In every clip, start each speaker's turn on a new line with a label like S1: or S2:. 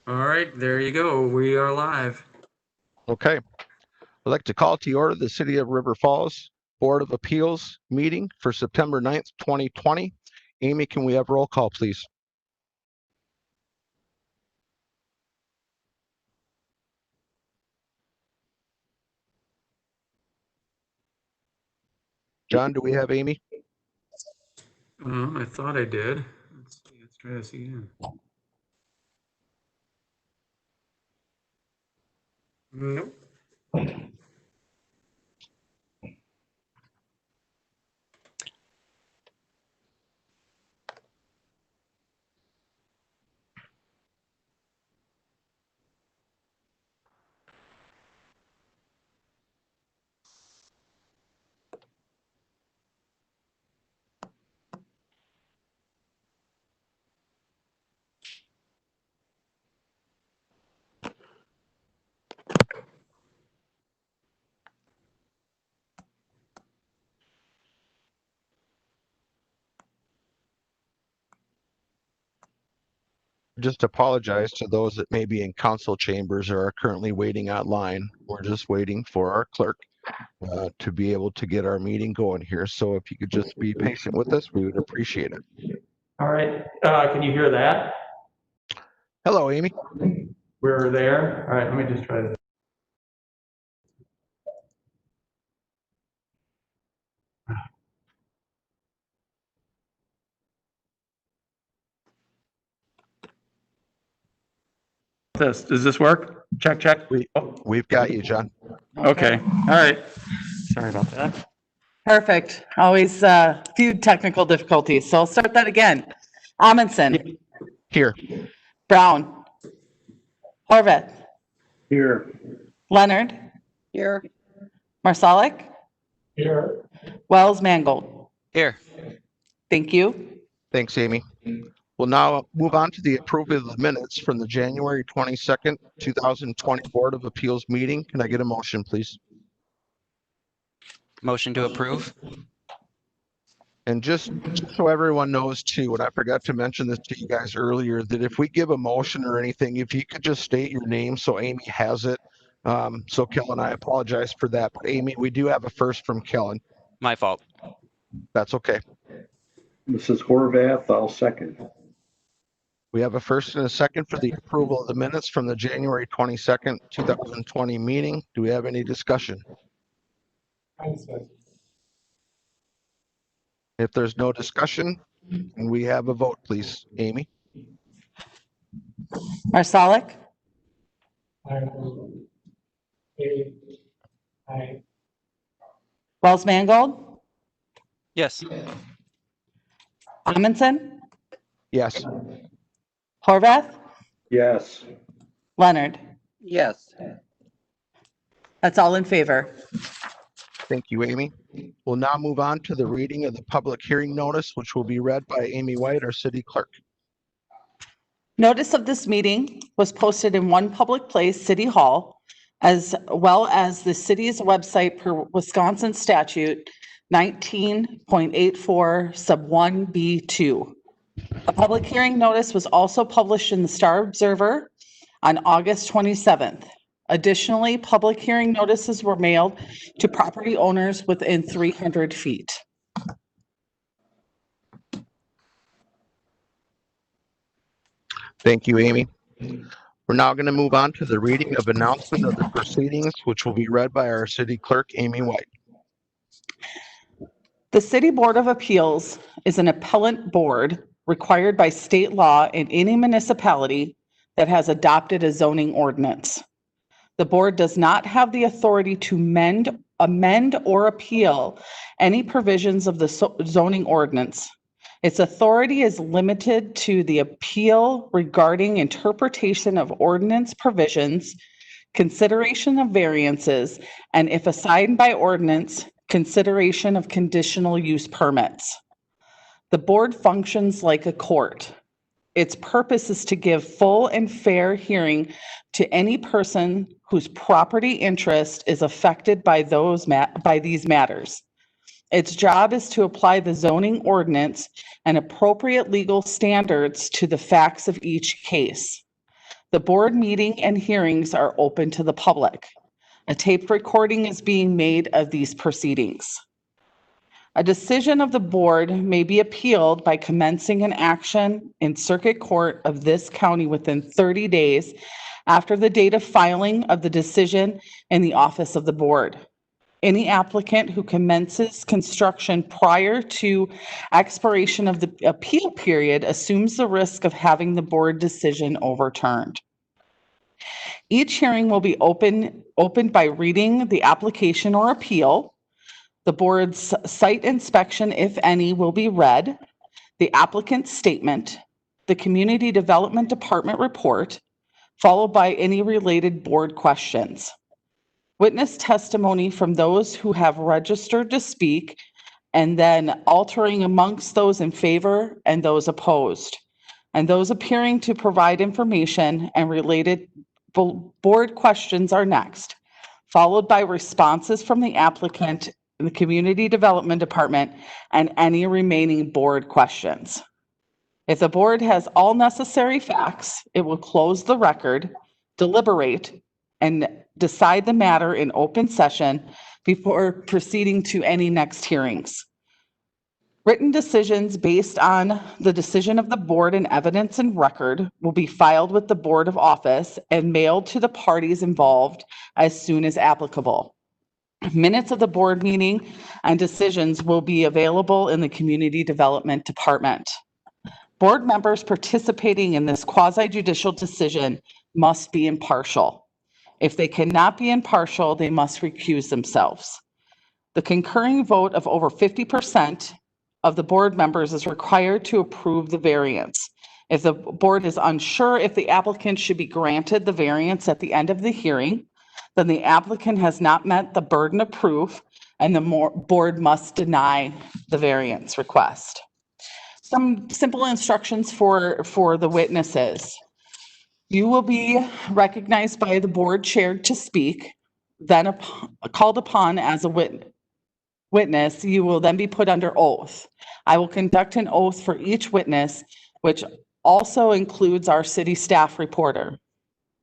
S1: All right, there you go. We are live.
S2: Okay. I'd like to call to order the City of River Falls Board of Appeals meeting for September 9th, 2020. Amy, can we have roll call, please? John, do we have Amy?
S1: I thought I did. Let's see. Let's try this again. Nope.
S2: Just apologize to those that may be in council chambers or are currently waiting online. We're just waiting for our clerk to be able to get our meeting going here. So if you could just be patient with us, we would appreciate it.
S3: All right, can you hear that?
S2: Hello, Amy.
S3: We're there. All right, let me just try this. Does this work? Check, check.
S2: We've got you, John.
S3: Okay, all right. Sorry about that.
S4: Perfect. Always few technical difficulties. So I'll start that again. Amundsen,
S2: Here.
S4: Brown, Horvath,
S3: Here.
S4: Leonard,
S5: Here.
S4: Marsalic,
S3: Here.
S4: Wells, Mangold.
S6: Here.
S4: Thank you.
S2: Thanks, Amy. We'll now move on to the approval of the minutes from the January 22nd, 2020 Board of Appeals meeting. Can I get a motion, please?
S6: Motion to approve.
S2: And just so everyone knows too, and I forgot to mention this to you guys earlier, that if we give a motion or anything, if you could just state your name so Amy has it. So Kellen, I apologize for that. But Amy, we do have a first from Kellen.
S6: My fault.
S2: That's okay.
S7: This is Horvath. I'll second.
S2: We have a first and a second for the approval of the minutes from the January 22nd, 2020 meeting. Do we have any discussion? If there's no discussion, can we have a vote, please? Amy?
S4: Marsalic, Wells, Mangold,
S6: Yes.
S4: Amundsen,
S2: Yes.
S4: Horvath,
S7: Yes.
S4: Leonard.
S5: Yes.
S4: That's all in favor.
S2: Thank you, Amy. We'll now move on to the reading of the public hearing notice, which will be read by Amy White, our city clerk.
S4: Notice of this meeting was posted in one public place, City Hall, as well as the city's website per Wisconsin statute 19.84 sub 1B2. A public hearing notice was also published in the Star Observer on August 27th. Additionally, public hearing notices were mailed to property owners within 300 feet.
S2: Thank you, Amy. We're now going to move on to the reading of announcement of the proceedings, which will be read by our city clerk, Amy White.
S4: The City Board of Appeals is an appellate board required by state law in any municipality that has adopted a zoning ordinance. The board does not have the authority to amend or appeal any provisions of the zoning ordinance. Its authority is limited to the appeal regarding interpretation of ordinance provisions, consideration of variances, and if assigned by ordinance, consideration of conditional use permits. The board functions like a court. Its purpose is to give full and fair hearing to any person whose property interest is affected by these matters. Its job is to apply the zoning ordinance and appropriate legal standards to the facts of each case. The board meeting and hearings are open to the public. A tape recording is being made of these proceedings. A decision of the board may be appealed by commencing an action in circuit court of this county within 30 days after the date of filing of the decision in the office of the board. Any applicant who commences construction prior to expiration of the appeal period assumes the risk of having the board decision overturned. Each hearing will be opened by reading the application or appeal. The board's site inspection, if any, will be read, the applicant's statement, the Community Development Department report, followed by any related board questions. Witness testimony from those who have registered to speak, and then altering amongst those in favor and those opposed, and those appearing to provide information and related board questions are next, followed by responses from the applicant, the Community Development Department, and any remaining board questions. If the board has all necessary facts, it will close the record, deliberate, and decide the matter in open session before proceeding to any next hearings. Written decisions based on the decision of the board and evidence and record will be filed with the Board of Office and mailed to the parties involved as soon as applicable. Minutes of the board meeting and decisions will be available in the Community Development Department. Board members participating in this quasi-judicial decision must be impartial. If they cannot be impartial, they must recuse themselves. The concurring vote of over 50% of the board members is required to approve the variance. If the board is unsure if the applicant should be granted the variance at the end of the hearing, then the applicant has not met the burden of proof and the board must deny the variance request. Some simple instructions for the witnesses. You will be recognized by the board chair to speak, then called upon as a witness. You will then be put under oath. I will conduct an oath for each witness, which also includes our city staff reporter.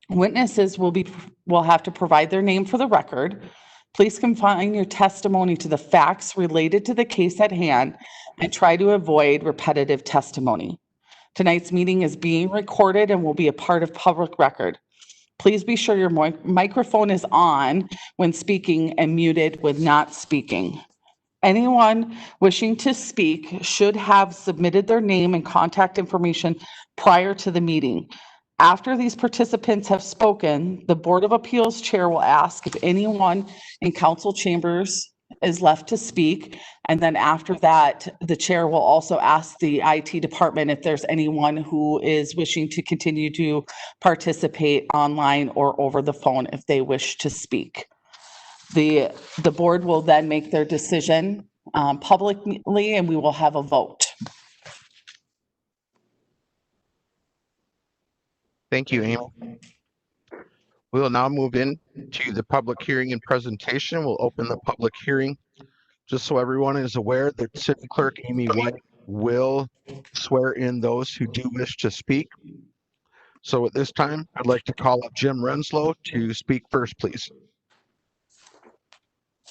S4: Witnesses will have to provide their name for the record. Please confine your testimony to the facts related to the case at hand and try to avoid repetitive testimony. Tonight's meeting is being recorded and will be a part of public record. Please be sure your microphone is on when speaking and muted when not speaking. Anyone wishing to speak should have submitted their name and contact information prior to the meeting. After these participants have spoken, the Board of Appeals chair will ask if anyone in council chambers is left to speak. And then after that, the chair will also ask the IT department if there's anyone who is wishing to continue to participate online or over the phone if they wish to speak. The board will then make their decision publicly and we will have a vote.
S2: Thank you, Amy. We will now move in to the public hearing and presentation. We'll open the public hearing. Just so everyone is aware that City Clerk Amy White will swear in those who do wish to speak. So at this time, I'd like to call up Jim Renslow to speak first, please.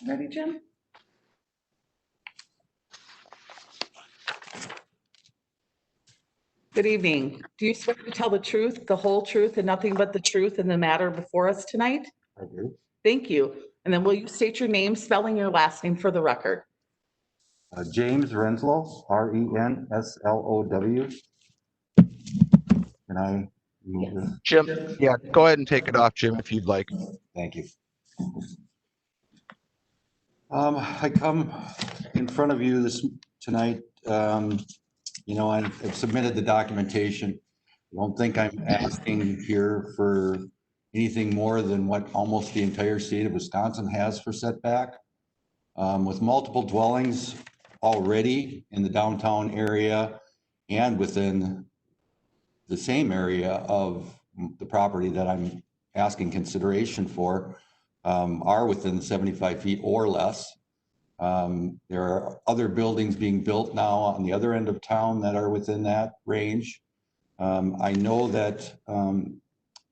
S4: Ready, Jim? Good evening. Do you swear to tell the truth, the whole truth, and nothing but the truth in the matter before us tonight?
S5: I do.
S4: Thank you. And then will you state your name, spelling your last name for the record?
S5: James Renslow, R-E-N-S-L-O-W. Can I move this?
S2: Jim, yeah, go ahead and take it off, Jim, if you'd like.
S5: Thank you. I come in front of you tonight. You know, I've submitted the documentation. I don't think I'm asking here for anything more than what almost the entire state of Wisconsin has for setback. With multiple dwellings already in the downtown area and within the same area of the property that I'm asking consideration for, are within 75 feet or less. There are other buildings being built now on the other end of town that are within that range. I know that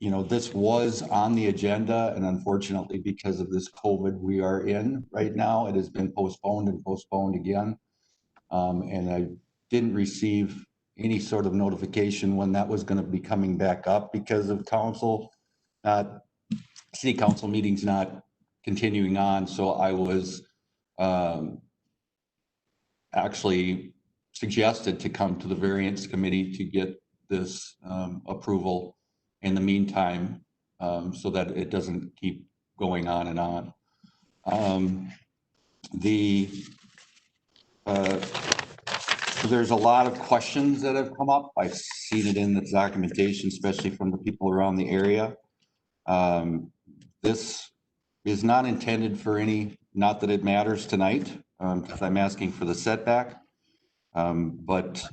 S5: you know, this was on the agenda, and unfortunately, because of this COVID we are in right now, it has been postponed and postponed again. And I didn't receive any sort of notification when that was going to be coming back up because of city council meetings not continuing on. So I was actually suggested to come to the variance committee to get this approval in the meantime, so that it doesn't keep going on and on. There's a lot of questions that have come up. I've seen it in the documentation, especially from the people around the area. This is not intended for any, not that it matters tonight, because I'm asking for the setback. But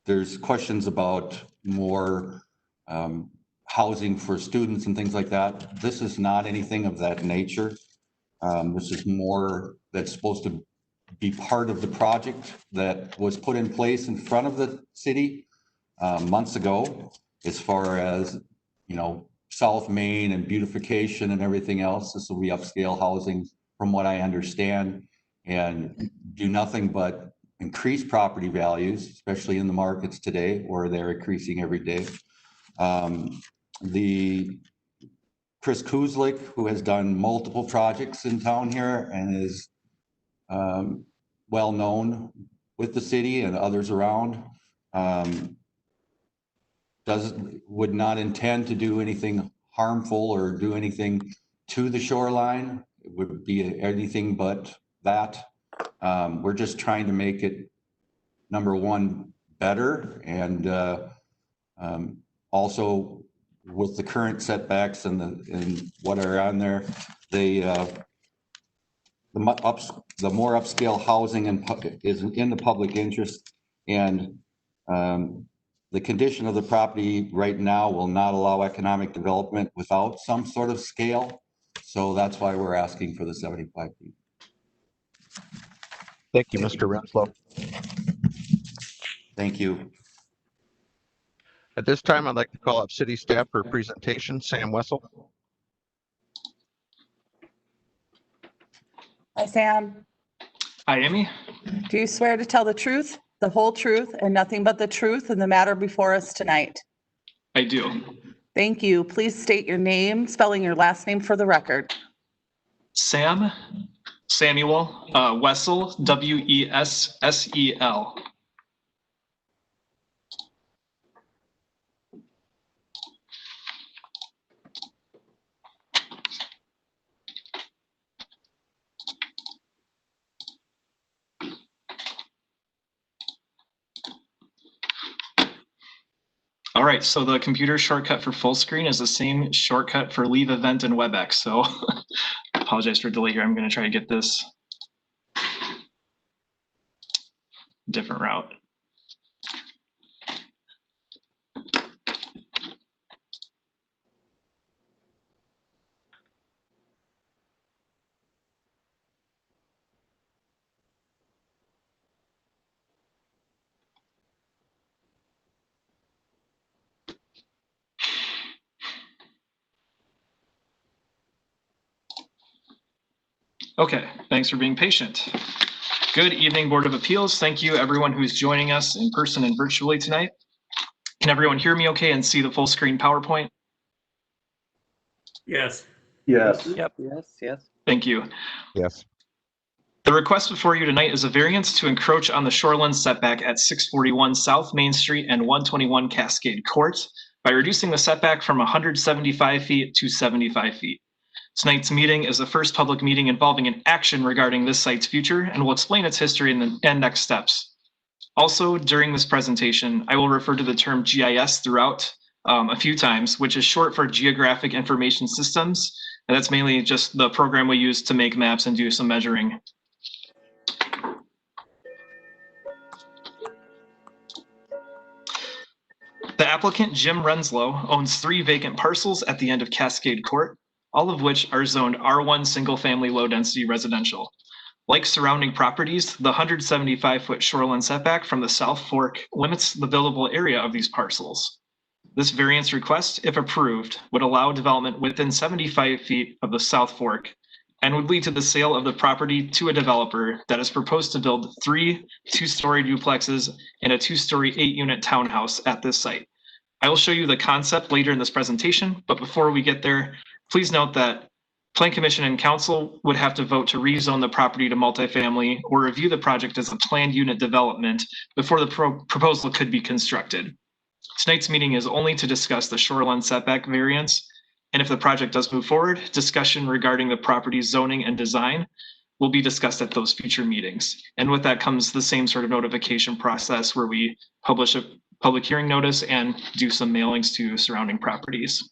S5: there's questions about more housing for students and things like that. This is not anything of that nature. This is more that's supposed to be part of the project that was put in place in front of the city months ago, as far as, you know, South Main and beautification and everything else. This will be upscale housing from what I understand, and do nothing but increase property values, especially in the markets today where they're increasing every day. The Chris Kuzlik, who has done multiple projects in town here and is well known with the city and others around, would not intend to do anything harmful or do anything to the shoreline. It would be anything but that. We're just trying to make it, number one, better, and also with the current setbacks and what are on there, the more upscale housing is in the public interest, and the condition of the property right now will not allow economic development without some sort of scale. So that's why we're asking for the 75 feet.
S2: Thank you, Mr. Renslow.
S5: Thank you.
S2: At this time, I'd like to call up city staff for a presentation. Sam Wessel.
S4: Hi, Sam.
S8: Hi, Amy.
S4: Do you swear to tell the truth, the whole truth, and nothing but the truth in the matter before us tonight?
S8: I do.
S4: Thank you. Please state your name, spelling your last name for the record.
S8: Samuel Wessel, Wessel. All right, so the computer shortcut for full screen is the same shortcut for leave event in WebEx. So I apologize for delay here. I'm going to try to get this different route. Okay, thanks for being patient. Good evening, Board of Appeals. Thank you, everyone who's joining us in person and virtually tonight. Can everyone hear me okay and see the full screen PowerPoint?
S1: Yes.
S7: Yes.
S6: Yep. Yes.
S8: Thank you.
S2: Yes.
S8: The request before you tonight is a variance to encroach on the shoreline setback at 641 South Main Street and 121 Cascade Court by reducing the setback from 175 feet to 75 feet. Tonight's meeting is the first public meeting involving an action regarding this site's future and will explain its history and next steps. Also, during this presentation, I will refer to the term GIS throughout a few times, which is short for Geographic Information Systems, and that's mainly just the program we use to make maps and do some measuring. The applicant, Jim Renslow, owns 3 vacant parcels at the end of Cascade Court, all of which are zoned R1 single-family low-density residential. Like surrounding properties, the 175-foot shoreline setback from the South Fork limits the buildable area of these parcels. This variance request, if approved, would allow development within 75 feet of the South Fork and would lead to the sale of the property to a developer that is proposed to build 3 two-story duplexes and a 2-story 8-unit townhouse at this site. I will show you the concept later in this presentation, but before we get there, please note that Plan Commission and Council would have to vote to rezone the property to multifamily or review the project as a planned unit development before the proposal could be constructed. Tonight's meeting is only to discuss the shoreline setback variance, and if the project does move forward, discussion regarding the property's zoning and design will be discussed at those future meetings. And with that comes the same sort of notification process where we publish a public hearing notice and do some mailings to surrounding properties.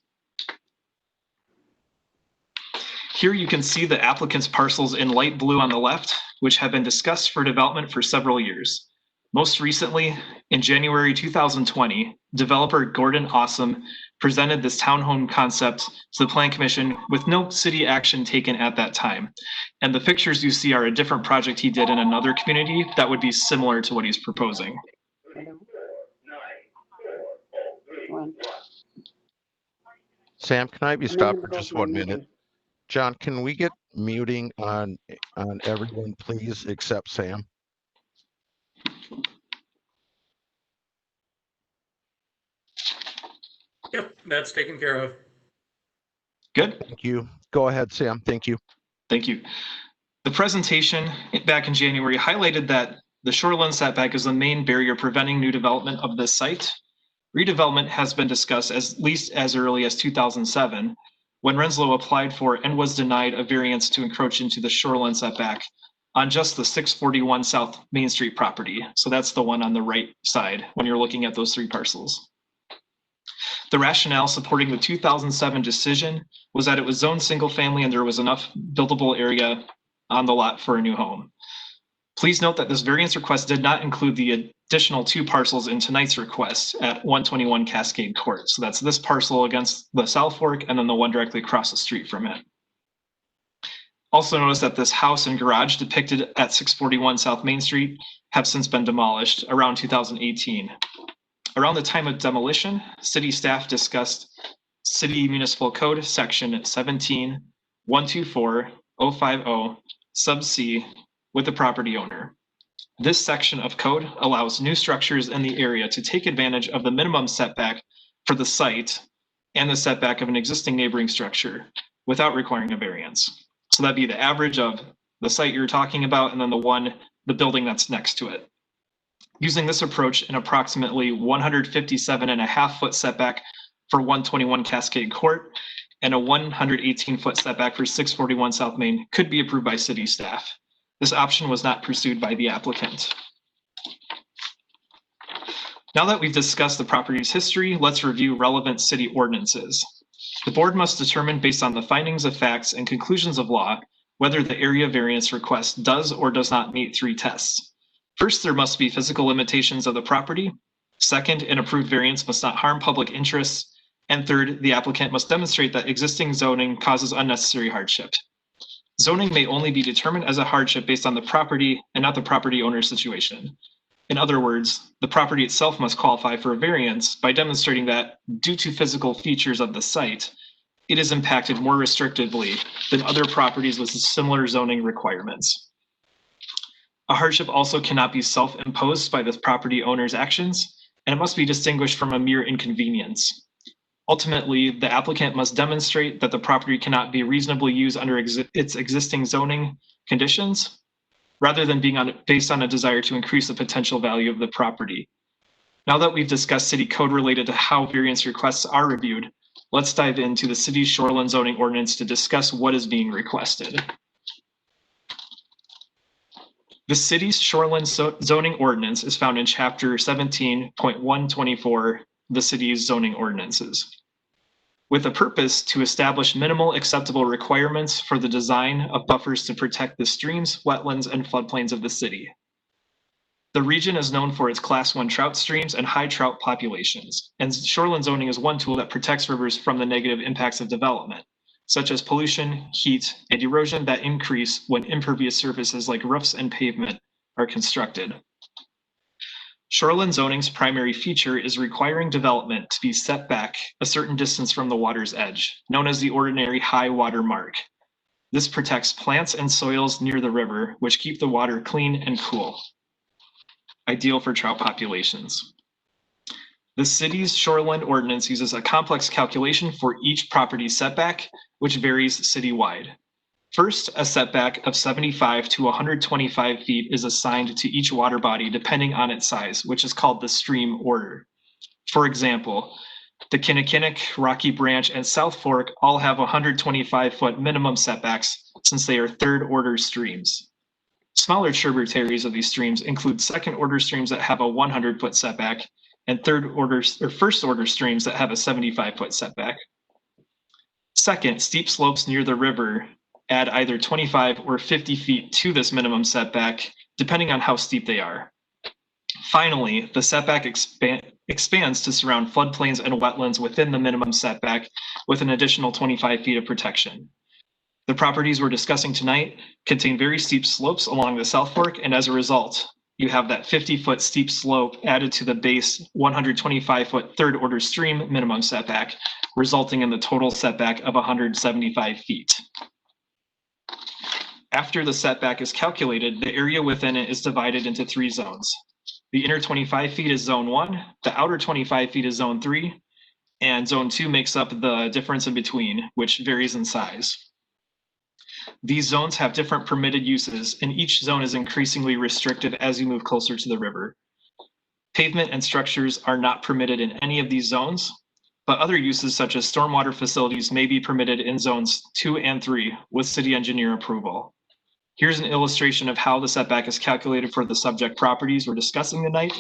S8: Here you can see the applicant's parcels in light blue on the left, which have been discussed for development for several years. Most recently, in January 2020, developer Gordon Awesome presented this townhome concept to the Plan Commission with no city action taken at that time. And the pictures you see are a different project he did in another community that would be similar to what he's proposing.
S2: Sam, can I be stopped for just 1 minute? John, can we get muting on everyone, please, except Sam?
S1: Yep, that's taken care of.
S8: Good.
S2: Thank you. Go ahead, Sam. Thank you.
S8: Thank you. The presentation back in January highlighted that the shoreline setback is the main barrier preventing new development of this site. Redevelopment has been discussed at least as early as 2007, when Renslow applied for and was denied a variance to encroach into the shoreline setback on just the 641 South Main Street property. So that's the one on the right side when you're looking at those 3 parcels. The rationale supporting the 2007 decision was that it was zoned single family and there was enough buildable area on the lot for a new home. Please note that this variance request did not include the additional 2 parcels in tonight's request at 121 Cascade Court. So that's this parcel against the South Fork and then the one directly across the street from it. Also notice that this house and garage depicted at 641 South Main Street have since been demolished around 2018. Around the time of demolition, city staff discussed City Municipal Code Section 17-124-050 sub C with the property owner. This section of code allows new structures in the area to take advantage of the minimum setback for the site and the setback of an existing neighboring structure without requiring a variance. So that'd be the average of the site you're talking about and then the building that's next to it. Using this approach, an approximately 157.5-foot setback for 121 Cascade Court and a 118-foot setback for 641 South Main could be approved by city staff. This option was not pursued by the applicant. Now that we've discussed the property's history, let's review relevant city ordinances. The board must determine based on the findings of facts and conclusions of law whether the area variance request does or does not meet 3 tests. First, there must be physical limitations of the property. Second, an approved variance must not harm public interests. And third, the applicant must demonstrate that existing zoning causes unnecessary hardship. Zoning may only be determined as a hardship based on the property and not the property owner's situation. In other words, the property itself must qualify for a variance by demonstrating that, due to physical features of the site, it is impacted more restrictively than other properties with similar zoning requirements. A hardship also cannot be self-imposed by the property owner's actions, and it must be distinguished from a mere inconvenience. Ultimately, the applicant must demonstrate that the property cannot be reasonably used under its existing zoning conditions, rather than being based on a desire to increase the potential value of the property. Now that we've discussed city code related to how variance requests are reviewed, let's dive into the city's shoreline zoning ordinance to discuss what is being requested. The city's shoreline zoning ordinance is found in chapter 17.124, the city's zoning ordinances, with a purpose to establish minimal acceptable requirements for the design of buffers to protect the streams, wetlands, and floodplains of the city. The region is known for its Class 1 trout streams and high trout populations, and shoreline zoning is one tool that protects rivers from the negative impacts of development, such as pollution, heat, and erosion that increase when impervious surfaces like roofs and pavement are constructed. Shoreline zoning's primary feature is requiring development to be set back a certain distance from the water's edge, known as the ordinary high water mark. This protects plants and soils near the river, which keep the water clean and cool, ideal for trout populations. The city's shoreline ordinance uses a complex calculation for each property setback, which varies citywide. First, a setback of 75 to 125 feet is assigned to each water body depending on its size, which is called the stream order. For example, the Kinnickinnick, Rocky Branch, and South Fork all have 125-foot minimum setbacks since they are third-order streams. Smaller tributaries of these streams include second-order streams that have a 100-foot setback and first-order streams that have a 75-foot setback. Second, steep slopes near the river add either 25 or 50 feet to this minimum setback, depending on how steep they are. Finally, the setback expands to surround floodplains and wetlands within the minimum setback with an additional 25 feet of protection. The properties we're discussing tonight contain very steep slopes along the South Fork, and as a result, you have that 50-foot steep slope added to the base 125-foot third-order stream minimum setback, resulting in the total setback of 175 feet. After the setback is calculated, the area within it is divided into 3 zones. The inner 25 feet is zone 1, the outer 25 feet is zone 3, and zone 2 makes up the difference in between, which varies in size. These zones have different permitted uses, and each zone is increasingly restrictive as you move closer to the river. Pavement and structures are not permitted in any of these zones, but other uses such as stormwater facilities may be permitted in zones 2 and 3 with city engineer approval. Here's an illustration of how the setback is calculated for the subject properties we're discussing tonight,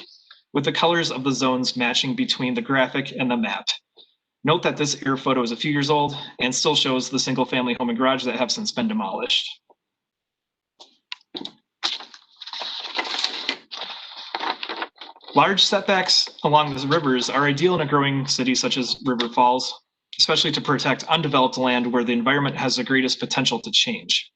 S8: with the colors of the zones matching between the graphic and the map. Note that this air photo is a few years old and still shows the single-family home and garage that have since been demolished. Large setbacks along the rivers are ideal in a growing city such as River Falls, especially to protect undeveloped land where the environment has the greatest potential to change.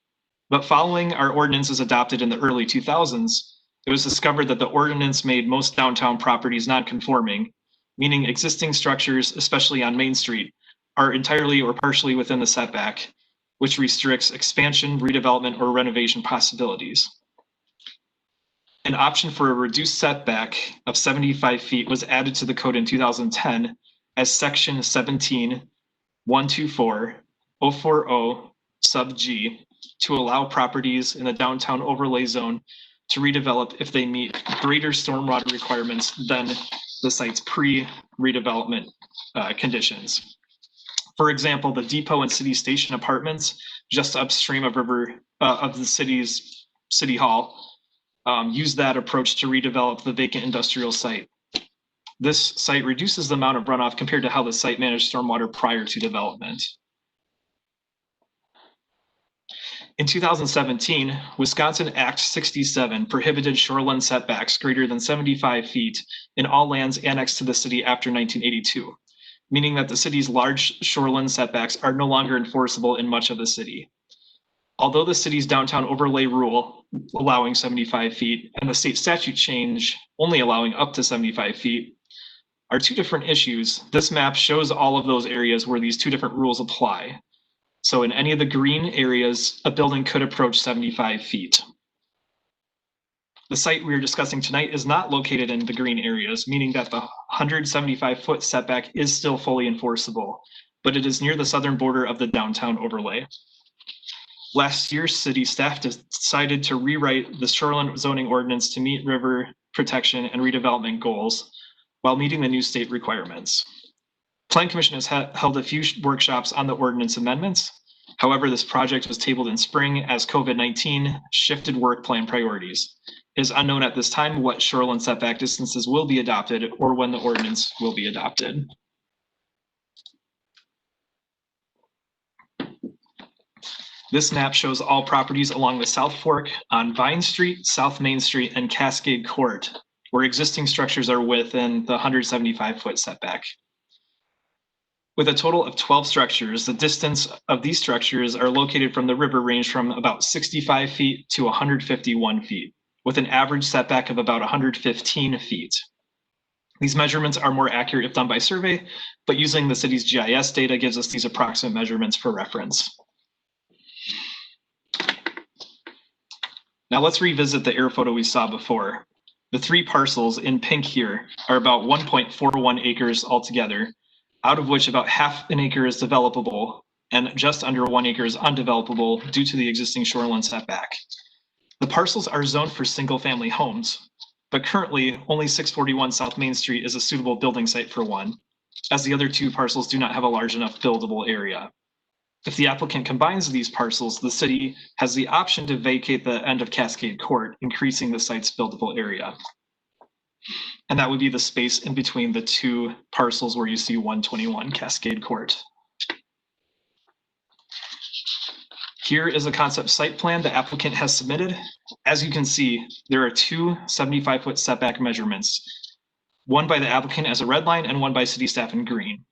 S8: But following our ordinances adopted in the early 2000s, it was discovered that the ordinance made most downtown properties non-conforming, meaning existing structures, especially on Main Street, are entirely or partially within the setback, which restricts expansion, redevelopment, or renovation possibilities. An option for a reduced setback of 75 feet was added to the code in 2010 as section 17.124.040 sub G to allow properties in the downtown overlay zone to redevelop if they meet greater stormwater requirements than the site's pre-redevelopment conditions. For example, the Depot and City Station apartments just upstream of the city's City Hall use that approach to redevelop the vacant industrial site. This site reduces the amount of runoff compared to how the site managed stormwater prior to development. In 2017, Wisconsin Act 67 prohibited shoreline setbacks greater than 75 feet in all lands annexed to the city after 1982, meaning that the city's large shoreline setbacks are no longer enforceable in much of the city. Although the city's downtown overlay rule allowing 75 feet and the state statute change only allowing up to 75 feet are 2 different issues, this map shows all of those areas where these 2 different rules apply. So in any of the green areas, a building could approach 75 feet. The site we are discussing tonight is not located in the green areas, meaning that the 175-foot setback is still fully enforceable, but it is near the southern border of the downtown overlay. Last year, city staff decided to rewrite the Shoreline Zoning Ordinance to meet river protection and redevelopment goals while meeting the new state requirements. Plan Commission has held a few workshops on the ordinance amendments. However, this project was tabled in spring as COVID-19 shifted work plan priorities. It is unknown at this time what shoreline setback distances will be adopted or when the ordinance will be adopted. This map shows all properties along the South Fork on Vine Street, South Main Street, and Cascade Court, where existing structures are within the 175-foot setback. With a total of 12 structures, the distance of these structures are located from the river range from about 65 feet to 151 feet. with an average setback of about 115 feet. These measurements are more accurate if done by survey, but using the city's GIS data gives us these approximate measurements for reference. Now let's revisit the air photo we saw before. The 3 parcels in pink here are about 1.41 acres altogether, out of which about half an acre is developable and just under 1 acre is undevelopable due to the existing shoreline setback. The parcels are zoned for single-family homes, but currently only 641 South Main Street is a suitable building site for one, as the other 2 parcels do not have a large enough buildable area. If the applicant combines these parcels, the city has the option to vacate the end of Cascade Court, increasing the site's buildable area. And that would be the space in between the 2 parcels where you see 121 Cascade Court. Here is a concept site plan the applicant has submitted. As you can see, there are 2 75-foot setback measurements, one by the applicant as a red line and one by city staff in green.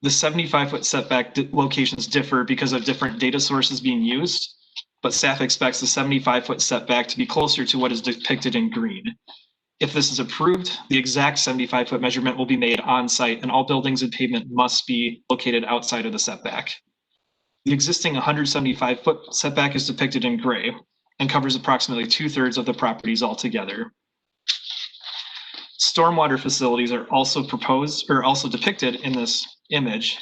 S8: The 75-foot setback locations differ because of different data sources being used, but staff expects the 75-foot setback to be closer to what is depicted in green. If this is approved, the exact 75-foot measurement will be made on site and all buildings and pavement must be located outside of the setback. The existing 175-foot setback is depicted in gray and covers approximately 2/3 of the properties altogether. Stormwater facilities are also depicted in this image,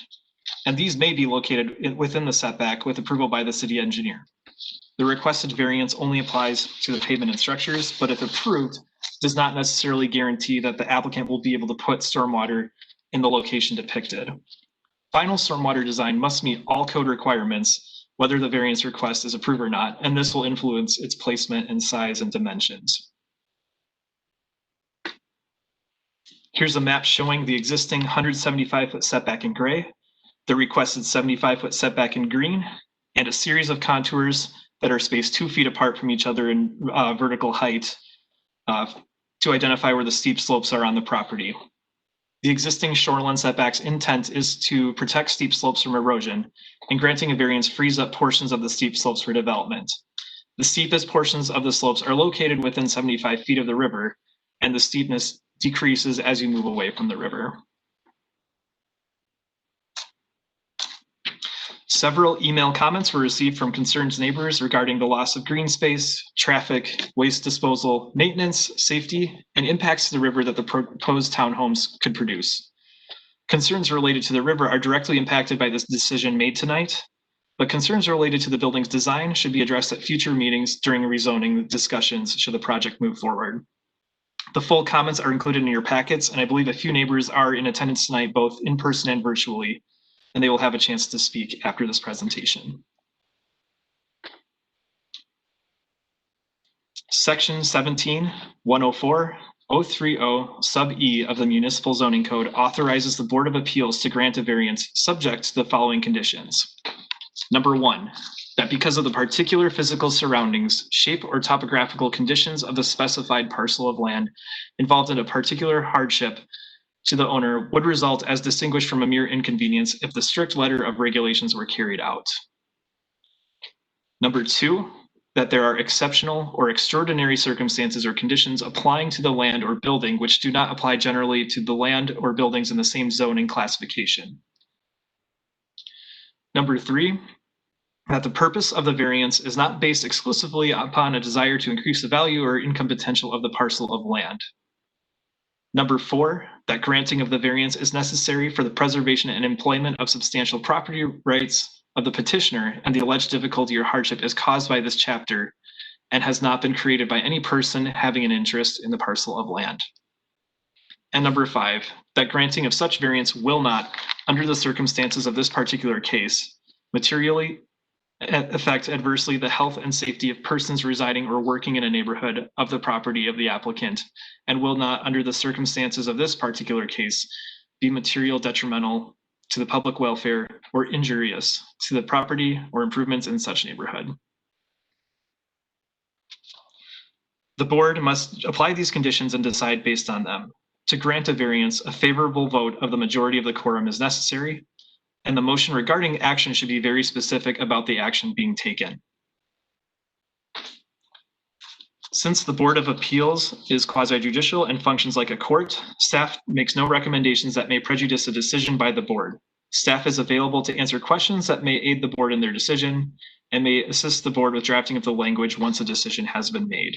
S8: and these may be located within the setback with approval by the city engineer. The requested variance only applies to the pavement and structures, but if approved, does not necessarily guarantee that the applicant will be able to put stormwater in the location depicted. Final stormwater design must meet all code requirements, whether the variance request is approved or not, and this will influence its placement in size and dimensions. Here's a map showing the existing 175-foot setback in gray, the requested 75-foot setback in green, and a series of contours that are spaced 2 feet apart from each other in vertical height to identify where the steep slopes are on the property. The existing shoreline setback's intent is to protect steep slopes from erosion, and granting a variance frees up portions of the steep slopes for development. The steepest portions of the slopes are located within 75 feet of the river, and the steepness decreases as you move away from the river. Several email comments were received from concerned neighbors regarding the loss of green space, traffic, waste disposal, maintenance, safety, and impacts to the river that the proposed townhomes could produce. Concerns related to the river are directly impacted by this decision made tonight, but concerns related to the building's design should be addressed at future meetings during rezoning discussions should the project move forward. The full comments are included in your packets, and I believe a few neighbors are in attendance tonight, both in person and virtually, and they will have a chance to speak after this presentation. Section 17-104-030 sub E of the Municipal Zoning Code authorizes the Board of Appeals to grant a variance subject to the following conditions. Number 1, that because of the particular physical surroundings, shape, or topographical conditions of the specified parcel of land involved in a particular hardship to the owner would result as distinguished from a mere inconvenience if the strict letter of regulations were carried out. Number 2, that there are exceptional or extraordinary circumstances or conditions applying to the land or building which do not apply generally to the land or buildings in the same zoning classification. Number 3, that the purpose of the variance is not based exclusively upon a desire to increase the value or income potential of the parcel of land. Number 4, that granting of the variance is necessary for the preservation and employment of substantial property rights of the petitioner, and the alleged difficulty or hardship is caused by this chapter and has not been created by any person having an interest in the parcel of land. And number 5, that granting of such variance will not, under the circumstances of this particular case, materially affect adversely the health and safety of persons residing or working in a neighborhood of the property of the applicant, and will not, under the circumstances of this particular case, be material detrimental to the public welfare or injurious to the property or improvements in such neighborhood. The board must apply these conditions and decide based on them. To grant a variance, a favorable vote of the majority of the quorum is necessary, and the motion regarding action should be very specific about the action being taken. Since the Board of Appeals is quasi-judicial and functions like a court, staff makes no recommendations that may prejudice a decision by the board. Staff is available to answer questions that may aid the board in their decision and may assist the board with drafting of the language once a decision has been made.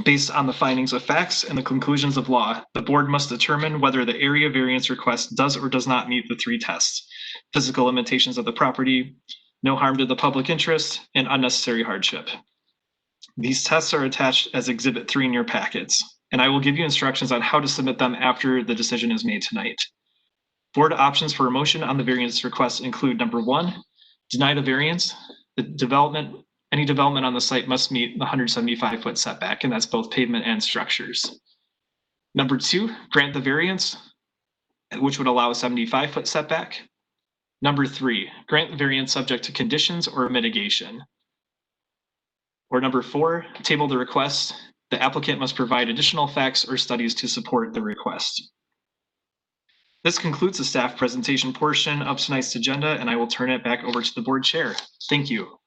S8: Based on the findings of facts and the conclusions of law, the board must determine whether the area variance request does or does not meet the three tests: physical limitations of the property, no harm to the public interest, and unnecessary hardship. These tests are attached as Exhibit 3 in your packets, and I will give you instructions on how to submit them after the decision is made tonight. Board options for a motion on the variance request include: number 1, deny the variance. Any development on the site must meet the 175-foot setback, and that's both pavement and structures. Number 2, grant the variance, which would allow a 75-foot setback. Number 3, grant the variance subject to conditions or mitigation. Or number 4, table the request. The applicant must provide additional facts or studies to support the request. This concludes the staff presentation portion of tonight's agenda, and I will turn it back over to the board chair. Thank you.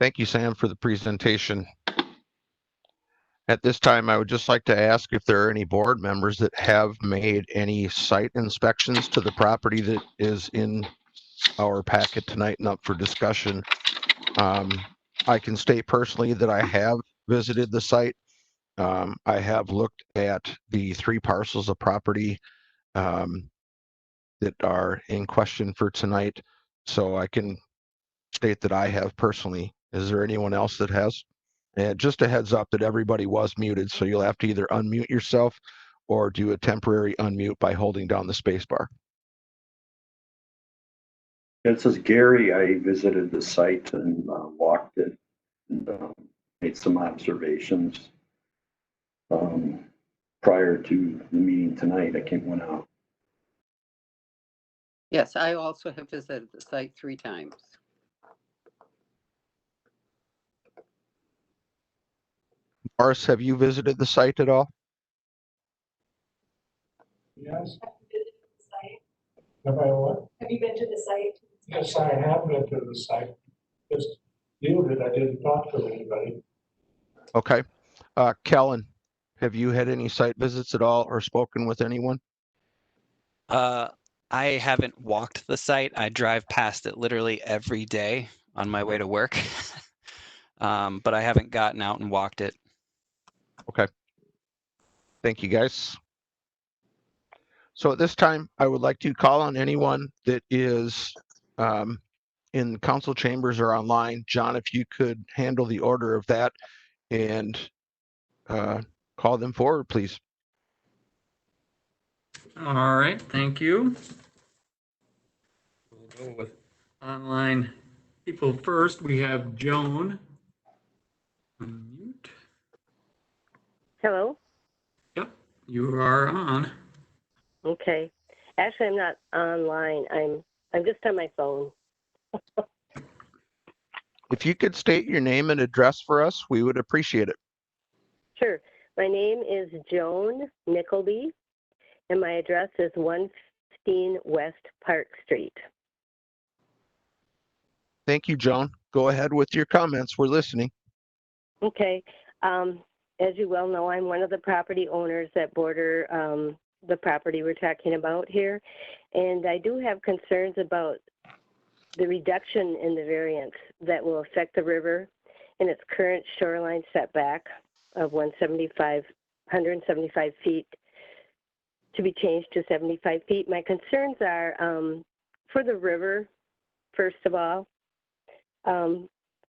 S2: Thank you, Sam, for the presentation. At this time, I would just like to ask if there are any board members that have made any site inspections to the property that is in our packet tonight and up for discussion. I can state personally that I have visited the site. I have looked at the 3 parcels of property that are in question for tonight, so I can state that I have personally. Is there anyone else that has? And just a heads up that everybody was muted, so you'll have to either unmute yourself or do a temporary unmute by holding down the space bar.
S7: This is Gary. I visited the site and walked it and made some observations prior to the meeting tonight. I went out.
S9: Yes, I also have visited the site 3 times.
S2: Morris, have you visited the site at all?
S10: Yes. Have I what?
S11: Have you been to the site?
S10: Yes, I have been to the site. Just viewed it. I didn't talk to anybody.
S2: Okay. Kellen, have you had any site visits at all or spoken with anyone?
S6: I haven't walked the site. I drive past it literally every day on my way to work. But I haven't gotten out and walked it.
S2: Okay. Thank you, guys. So at this time, I would like to call on anyone that is in council chambers or online. John, if you could handle the order of that and call them forward, please.
S1: All right, thank you. We'll go with online people first. We have Joan. Unmute.
S11: Hello?
S1: Yep, you are on.
S11: Okay. Actually, I'm not online. I'm just on my phone.
S2: If you could state your name and address for us, we would appreciate it.
S11: Sure. My name is Joan Nickleby, and my address is 115 West Park Street.
S2: Thank you, Joan. Go ahead with your comments. We're listening.
S11: Okay. As you well know, I'm one of the property owners that border the property we're talking about here. And I do have concerns about the reduction in the variance that will affect the river in its current shoreline setback of 175 feet to be changed to 75 feet. My concerns are for the river, first of all.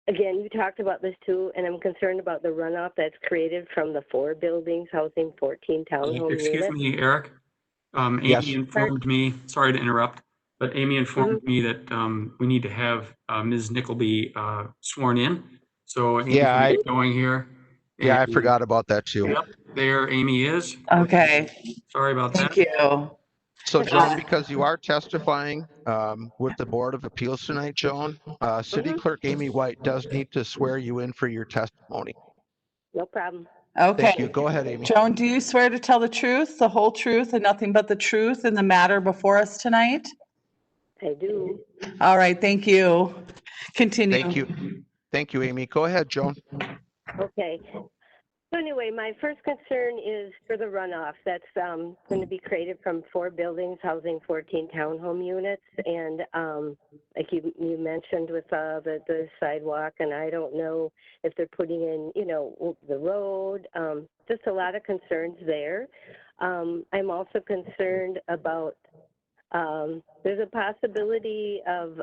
S11: Again, you talked about this too, and I'm concerned about the runoff that's created from the 4 buildings housing 14 townhome units.
S1: Excuse me, Eric. Amy
S2: Yes.
S1: informed me, sorry to interrupt, but Amy informed me that we need to have Ms. Nickleby sworn in. So Amy's
S2: Yeah,
S1: gonna get going here.
S2: Yeah, I
S1: And-
S2: forgot about that too.
S1: Yep, there Amy is.
S4: Okay,
S1: Sorry about that.
S4: thank you.
S2: So Joan, because you are testifying with the Board of Appeals tonight, Joan, City Clerk Amy White does need to swear you in for your testimony.
S11: No problem.
S2: Thank you.
S4: Okay.
S2: Go ahead, Amy.
S4: Joan, do you swear to tell the truth, the whole truth, and nothing but the truth in the matter before us tonight?
S11: I do.
S4: All right, thank you. Continue.
S2: Thank you. Thank you, Amy. Go ahead, Joan.
S11: Okay. So anyway, my first concern is for the runoff that's going to be created from 4 buildings housing 14 townhome units. And like you mentioned with the sidewalk, and I don't know if they're putting in, the road, just a lot of concerns there. I'm also concerned about there's a possibility of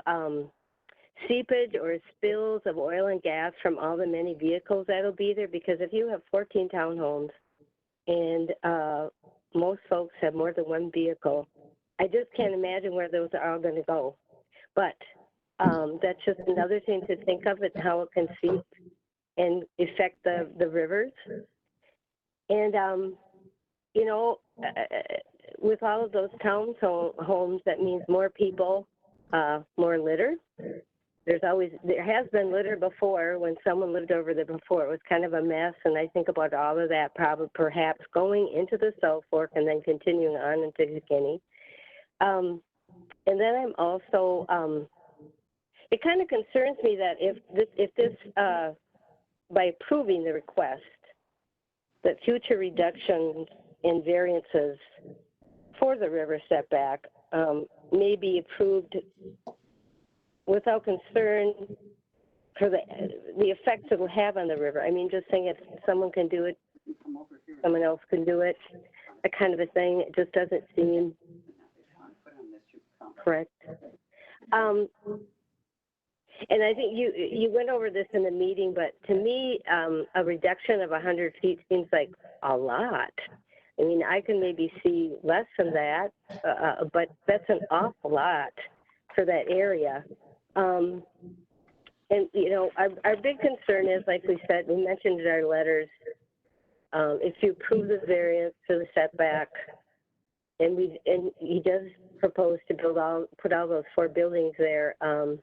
S11: seepage or spills of oil and gas from all the many vehicles that'll be there, because if you have 14 townhomes and most folks have more than one vehicle, I just can't imagine where those are all going to go. But that's just another thing to think of, is how it can seep and affect the rivers. And with all of those townhomes, that means more people, more litter. There has been litter before. When someone lived over there before, it was kind of a mess, and I think about all of that perhaps going into the South Fork and then continuing on into Skinny. And then I'm also, it kind of concerns me that if this by approving the request, that future reductions in variances for the river setback may be approved without concern for the effects it will have on the river. I mean, just saying if someone can do it, someone else can do it, that kind of a thing. It just doesn't seem correct. And I think you went over this in the meeting, but to me, a reduction of 100 feet seems like a lot. I mean, I can maybe see less than that, but that's an awful lot for that area. And, our big concern is, like we said, we mentioned in our letters, if you approve the variance to the setback, and he does propose to put all those 4 buildings there, a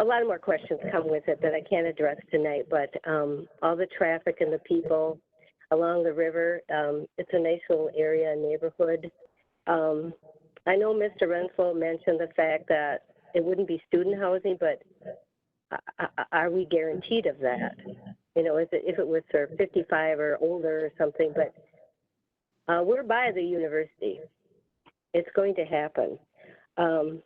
S11: lot of more questions come with it that I can't address tonight, but all the traffic and the people along the river, it's a nice little area and neighborhood. I know Mr. Renslow mentioned the fact that it wouldn't be student housing, but are we guaranteed of that? If it was for 55 or older or something, but we're by the university. It's going to happen. I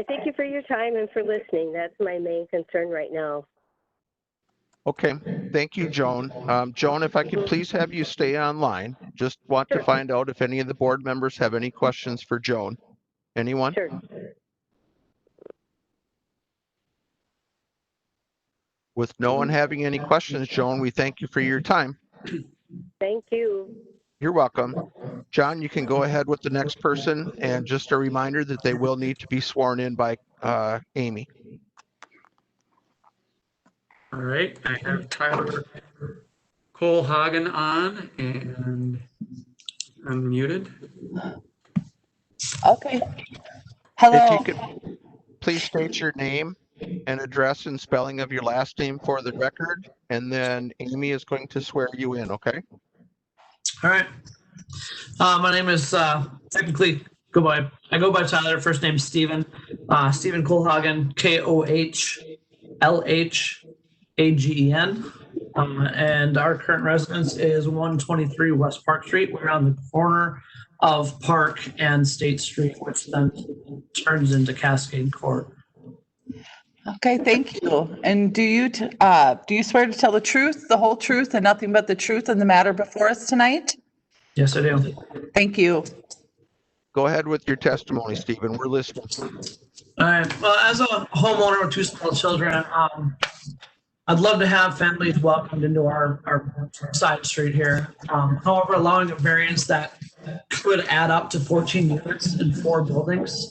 S11: thank you for your time and for listening. That's my main concern right now.
S2: Okay, thank you, Joan. Joan, if I could please have you stay online. Just want to find out if any of the board members have any questions for Joan. Anyone?
S11: Sure.
S2: With no one having any questions, Joan, we thank you for your time.
S11: Thank you.
S2: You're welcome. John, you can go ahead with the next person, and just a reminder that they will need to be sworn in by Amy.
S1: All right, I have Tyler Cole-Hagen on and unmuted.
S4: Okay. Hello.
S2: If you could please state your name and address and spelling of your last name for the record, and then Amy is going to swear you in, okay?
S12: All right. My name is technically I go by Tyler. First name Stephen. Stephen Cole-Hagen, Kohlhagen. And our current residence is 123 West Park Street. We're on the corner of Park and State Street, which then turns into Cascade Court.
S4: Okay, thank you. And do you swear to tell the truth, the whole truth, and nothing but the truth in the matter before us tonight?
S12: Yes, I do.
S4: Thank you.
S2: Go ahead with your testimony, Stephen. We're listening.
S12: All right. Well, as a homeowner with 2 small children, I'd love to have families welcomed into our side street here. However, allowing a variance that could add up to 14 units in 4 buildings,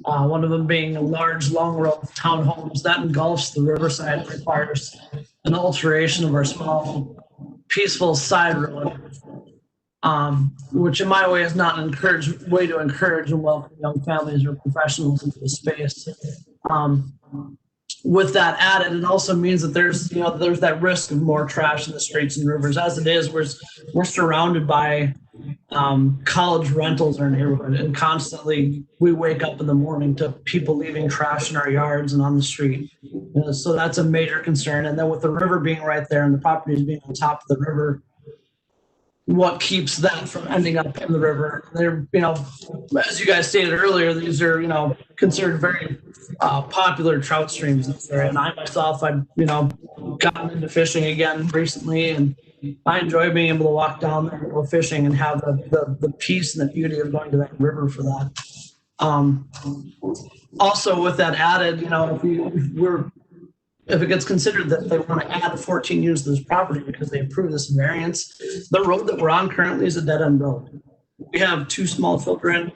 S12: one of them being a large, long row of townhomes that engulfs the riverside, requires an alteration of our small, peaceful side road, which in my way is not an way to encourage and welcome young families or professionals into the space. With that added, it also means that there's that risk of more trash in the streets and rivers. As it is, we're surrounded by college rentals in our neighborhood, and constantly we wake up in the morning to people leaving trash in our yards and on the street. So that's a major concern. And then with the river being right there and the properties being on top of the river, what keeps that from ending up in the river? They're, as you guys stated earlier, these are, considered very popular trout streams in this area. And I myself, I've, gotten into fishing again recently, and I enjoy being able to walk down there and go fishing and have the peace and the beauty of going to that river for that. Also with that added, if it gets considered that they want to add 14 units to this property because they approve this variance, the road that we're on currently is a dead end road. We have 2 small children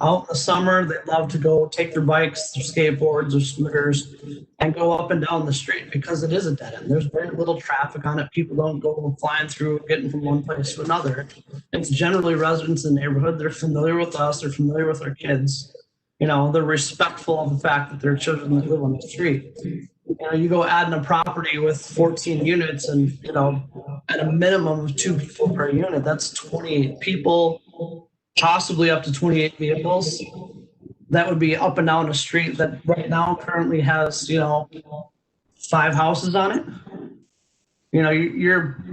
S12: out in the summer. They love to go take their bikes, their skateboards, or scooters, and go up and down the street because it is a dead end. There's very little traffic on it. People don't go flying through, getting from one place to another. It's generally residents in the neighborhood. They're familiar with us. They're familiar with our kids. They're respectful of the fact that they're children that live on the street. You go adding a property with 14 units and, at a minimum of 2 people per unit, that's 28 people, possibly up to 28 vehicles. That would be up and down a street that right now currently has, 5 houses on it. You're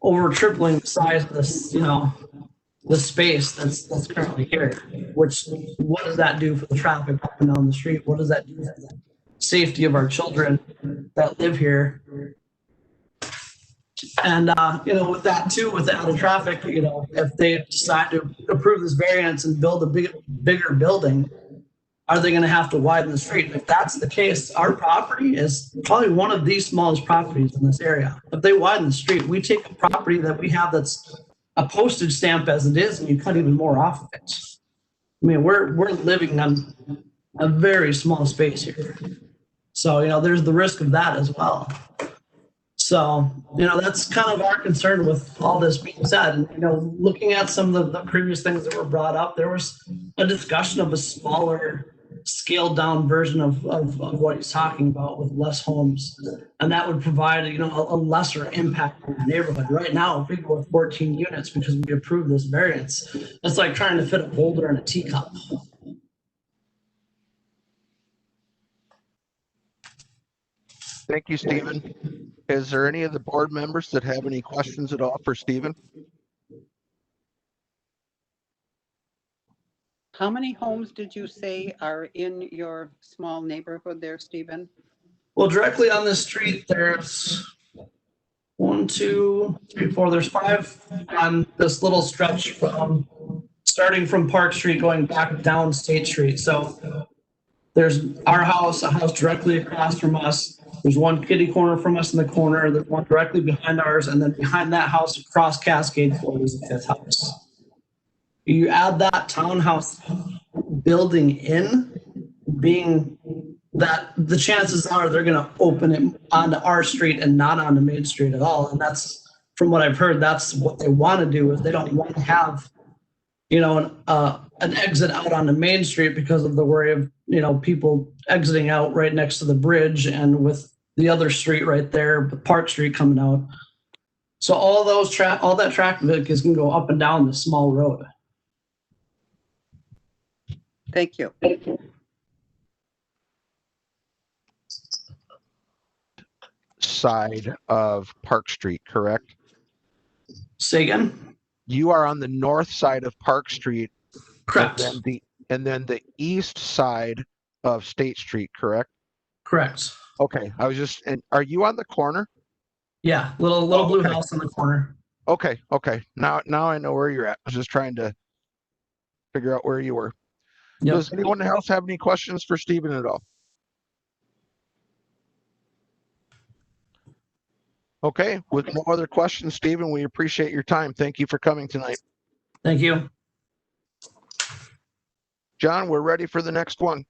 S12: over tripling the size of this, the space that's currently here, which, what does that do for the traffic up and down the street? What does that do for the safety of our children that live here? And, with that too, with the added traffic, if they decide to approve this variance and build a bigger building, are they going to have to widen the street? If that's the case, our property is probably one of the smallest properties in this area. If they widen the street, we take a property that we have that's a postage stamp as it is, and you cut even more off of it. I mean, we're living on a very small space here. So, there's the risk of that as well. So, that's kind of our concern with all this being said. And, looking at some of the previous things that were brought up, there was a discussion of a smaller, scaled down version of what he's talking about with less homes. And that would provide, a lesser impact on the neighborhood. Right now, if we go with 14 units because we approve this variance, it's like trying to fit a boulder in a teacup.
S2: Thank you, Stephen. Is there any of the board members that have any questions at all for Stephen?
S9: How many homes did you say are in your small neighborhood there, Stephen?
S12: Well, directly on this street, there's 1, 2, 3, 4. There's 5 on this little stretch from starting from Park Street going back down State Street. So there's our house, a house directly across from us. There's one kitty corner from us in the corner. There's one directly behind ours, and then behind that house across Cascade Court is the 5th house. You add that townhouse building in, being that the chances are they're going to open it onto our street and not onto Main Street at all. And that's, from what I've heard, that's what they want to do, is they don't want to have, an exit out onto Main Street because of the worry of, people exiting out right next to the bridge and with the other street right there, Park Street coming out. So all that traffic is going to go up and down this small road.
S9: Thank you.
S2: Side of Park Street, correct?
S12: Say again?
S2: You are on the north side of Park Street.
S12: Correct.
S2: And then the east side of State Street, correct?
S12: Correct.
S2: Okay, and are you on the corner?
S12: Yeah, little blue house on the corner.
S2: Okay. Now I know where you're at. I was just trying to figure out where you were. Yep. Does anyone else have any questions for Stephen at all? Okay, with no other questions, Stephen, we appreciate your time. Thank you for coming tonight.
S12: Thank you.
S2: John, we're ready for the next one.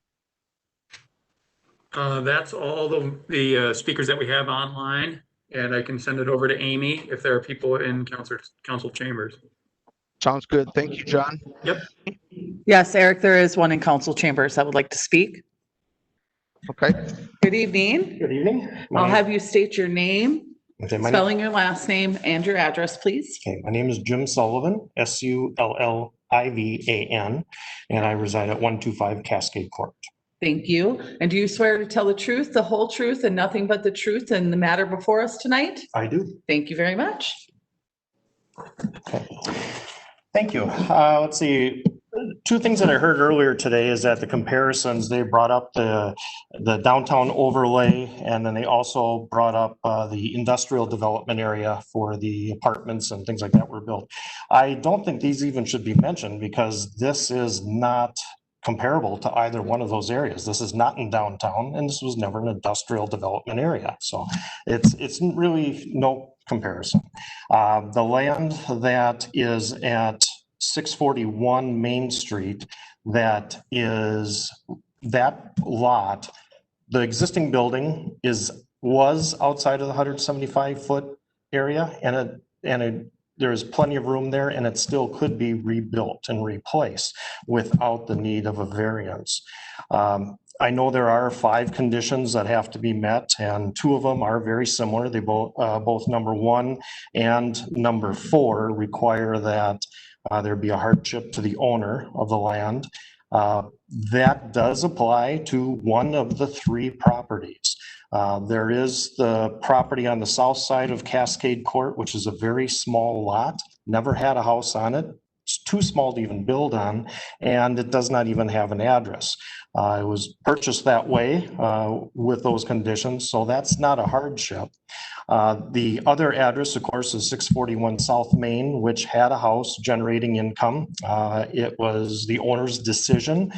S1: That's all the speakers that we have online, and I can send it over to Amy if there are people in council chambers.
S2: Sounds good. Thank you, John.
S1: Yep.
S4: Yes, Eric, there is one in council chambers that would like to speak.
S2: Okay.
S4: Good evening.
S3: Good evening.
S4: I'll have you state your name
S13: Okay,
S4: Spelling your last name and your address, please.
S13: Okay, my name is Jim Sullivan, Sullivan, and I reside at 125 Cascade Court.
S4: Thank you. And do you swear to tell the truth, the whole truth, and nothing but the truth in the matter before us tonight?
S13: I do.
S4: Thank you very much.
S13: Okay. Thank you. Let's see. Two things that I heard earlier today is that the comparisons, they brought up the downtown overlay, and then they also brought up the industrial development area for the apartments and things like that were built. I don't think these even should be mentioned because this is not comparable to either one of those areas. This is not in downtown, and this was never an industrial development area. So it's really no comparison. The land that is at 641 Main Street, that lot, the existing building was outside of the 175-foot area, and there's plenty of room there, and it still could be rebuilt and replaced without the need of a variance. I know there are 5 conditions that have to be met, and 2 of them are very similar. They both number 1 and number 4 require that there be a hardship to the owner of the land. That does apply to one of the 3 properties. There is the property on the south side of Cascade Court, which is a very small lot, never had a house on it. It's too small to even build on, and it does not even have an address. It was purchased that way with those conditions, so that's not a hardship. The other address, of course, is 641 South Main, which had a house generating income. It was the owner's decision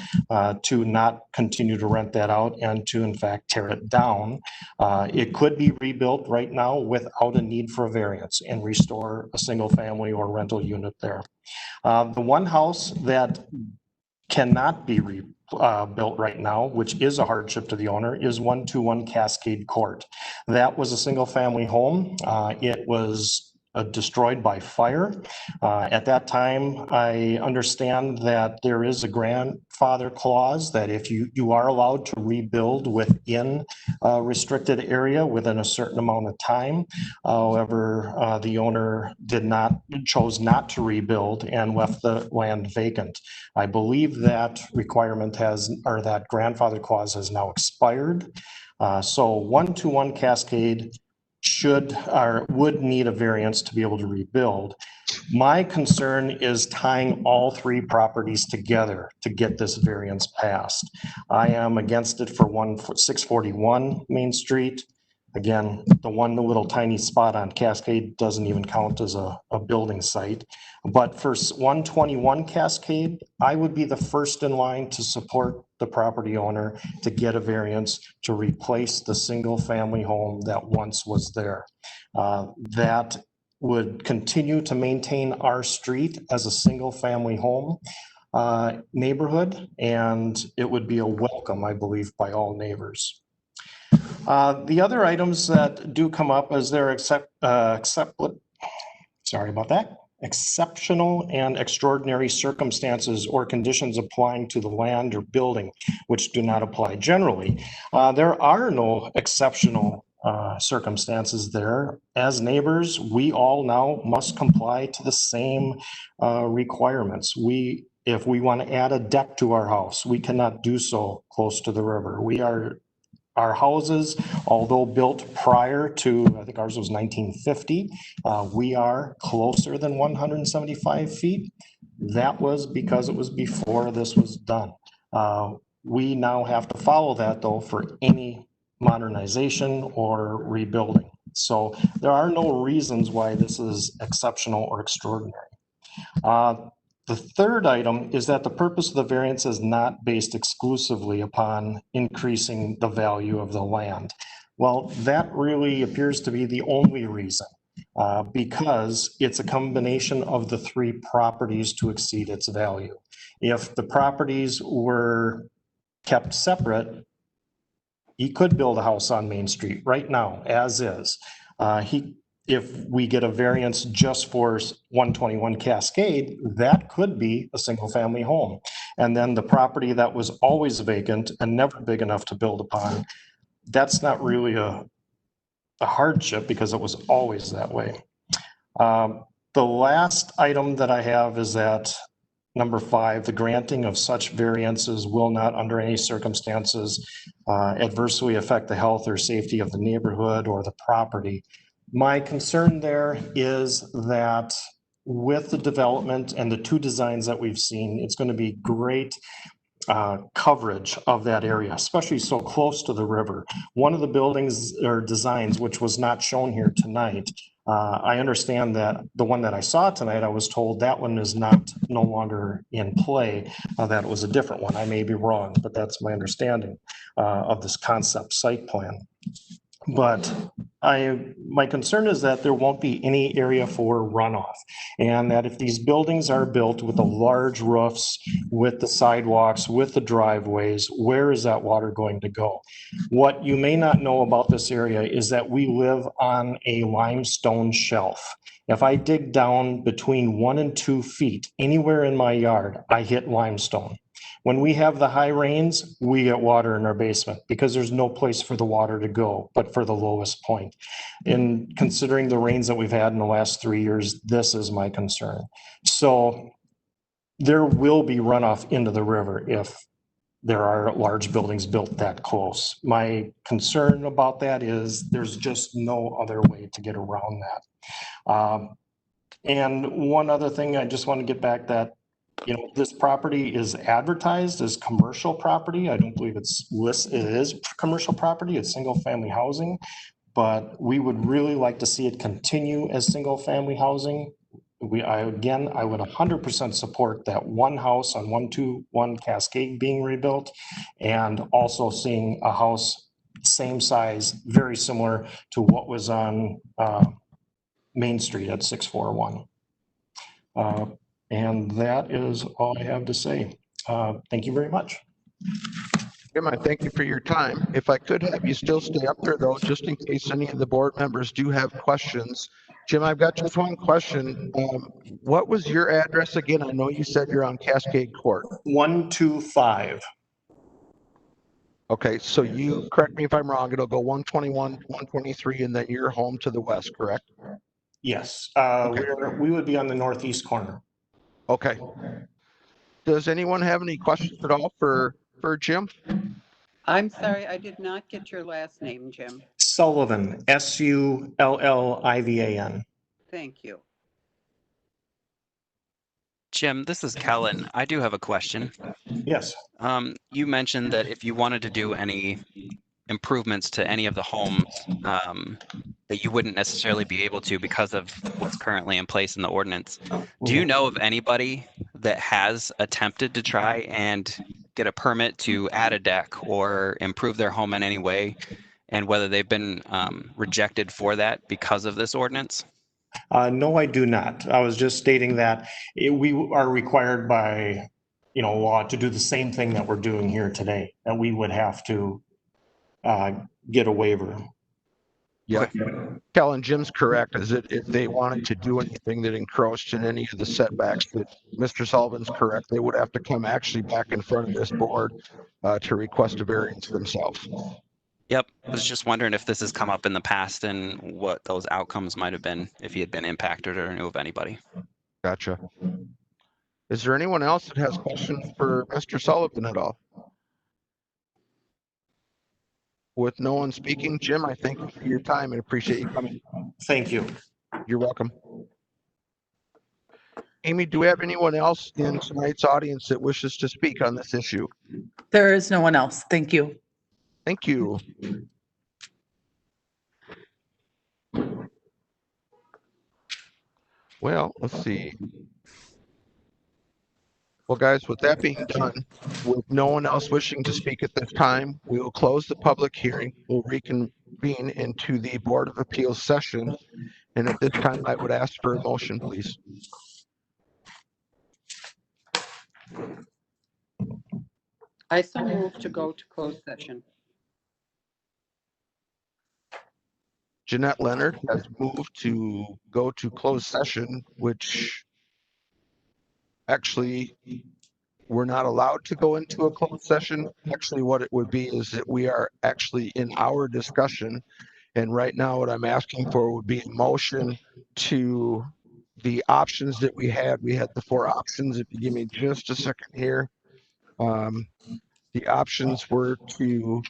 S13: to not continue to rent that out and to, in fact, tear it down. It could be rebuilt right now without a need for a variance and restore a single family or rental unit there. The one house that cannot be built right now, which is a hardship to the owner, is 121 Cascade Court. That was a single family home. It was destroyed by fire. At that time, I understand that there is a grandfather clause that if you are allowed to rebuild within a restricted area within a certain amount of time. However, the owner chose not to rebuild and left the land vacant. I believe that requirement that grandfather clause has now expired. So 121 Cascade would need a variance to be able to rebuild. My concern is tying all 3 properties together to get this variance passed. I am against it for 641 Main Street. Again, the little tiny spot on Cascade doesn't even count as a building site. But for 121 Cascade, I would be the first in line to support the property owner to get a variance to replace the single family home that once was there. That would continue to maintain our street as a single family home neighborhood, and it would be a welcome, I believe, by all neighbors. The other items that do come up is there exceptional and extraordinary circumstances or conditions applying to the land or building, which do not apply generally. There are no exceptional circumstances there. As neighbors, we all now must comply to the same requirements. If we want to add a deck to our house, we cannot do so close to the river. Our houses, although built prior to, I think ours was 1950, we are closer than 175 feet. That was because it was before this was done. We now have to follow that, though, for any modernization or rebuilding. So there are no reasons why this is exceptional or extraordinary. The third item is that the purpose of the variance is not based exclusively upon increasing the value of the land. Well, that really appears to be the only reason, because it's a combination of the 3 properties to exceed its value. If the properties were kept separate, he could build a house on Main Street right now, as is. If we get a variance just for 121 Cascade, that could be a single family home. And then the property that was always vacant and never big enough to build upon, that's not really a a hardship because it was always that way. The last item that I have is that number 5, the granting of such variances will not under any circumstances adversely affect the health or safety of the neighborhood or the property. My concern there is that with the development and the 2 designs that we've seen, it's going to be great coverage of that area, especially so close to the river. One of the buildings or designs, which was not shown here tonight, I understand that the one that I saw tonight, I was told that one is no longer in play, that it was a different one. I may be wrong, but that's my understanding of this concept site plan. But my concern is that there won't be any area for runoff, and that if these buildings are built with the large roofs, with the sidewalks, with the driveways, where is that water going to go? What you may not know about this area is that we live on a limestone shelf. If I dig down between 1 and 2 feet anywhere in my yard, I hit limestone. When we have the high rains, we get water in our basement because there's no place for the water to go but for the lowest point. In considering the rains that we've had in the last 3 years, this is my concern. So there will be runoff into the river if there are large buildings built that close. My concern about that is there's just no other way to get around that. And one other thing, I just want to get back that, you know, this property is advertised as commercial property. I don't believe it's listed. It is commercial property. It's single family housing, but we would really like to see it continue as single family housing. I would 100% support that one house on 121 Cascade being rebuilt, and also seeing a house same size, very similar to what was on Main Street at 641. And that is all I have to say. Thank you very much.
S2: Jim, I thank you for your time. If I could have you still stay up there though, just in case any of the board members do have questions. Jim, I've got just one question. What was your address again? I know you said you're on Cascade Court.
S13: 125.
S2: Okay, so you, correct me if I'm wrong, it'll go 121, 123, and then you're home to the west, correct?
S13: Yes,
S2: Okay.
S13: we would be on the northeast corner.
S2: Okay. Does anyone have any questions at all for Jim?
S9: I'm sorry, I did not get your last name, Jim.
S13: Sullivan, Sullivan.
S9: Thank you.
S6: Jim, this is Kellen. I do have a question.
S13: Yes.
S6: You mentioned that if you wanted to do any improvements to any of the homes, that you wouldn't necessarily be able to because of what's currently in place in the ordinance. Do you know of anybody that has attempted to try and get a permit to add a deck or improve their home in any way, and whether they've been rejected for that because of this ordinance?
S13: No, I do not. I was just stating that we are required by, law to do the same thing that we're doing here today, and we would have to get a waiver.
S2: Yeah. Kellen, Jim's correct. Is it if they wanted to do anything that encroached in any of the setbacks, that Mr. Sullivan's correct, they would have to come actually back in front of this board to request a variance themselves.
S6: Yep. I was just wondering if this has come up in the past and what those outcomes might have been if he had been impacted or knew of anybody.
S2: Gotcha. Is there anyone else that has questions for Mr. Sullivan at all? With no one speaking, Jim, I thank you for your time and appreciate you coming.
S13: Thank you.
S2: You're welcome. Amy, do we have anyone else in tonight's audience that wishes to speak on this issue?
S4: There is no one else. Thank you.
S2: Thank you. Well, let's see. Well, guys, with that being done, with no one else wishing to speak at this time, we will close the public hearing. We'll reconvene into the Board of Appeals session. And at this time, I would ask for a motion, please.
S9: I so move to go to closed session.
S2: Jeanette Leonard has moved to go to closed session, which actually we're not allowed to go into a closed session. Actually, what it would be is that we are actually in our discussion And right now, what I'm asking for would be a motion to the options that we had. We had the 4 options. If you give me just a second here. The options were to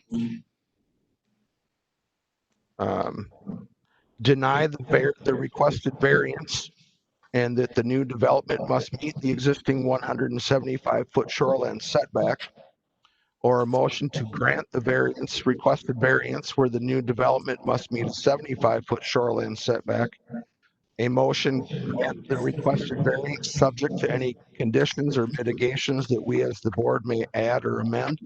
S2: deny the requested variance, and that the new development must meet the existing 175-foot shoreline setback, or a motion to grant the requested variance where the new development must meet a 75-foot shoreline setback. A motion to grant the requested variance subject to any conditions or mitigations that we as the board may add or amend,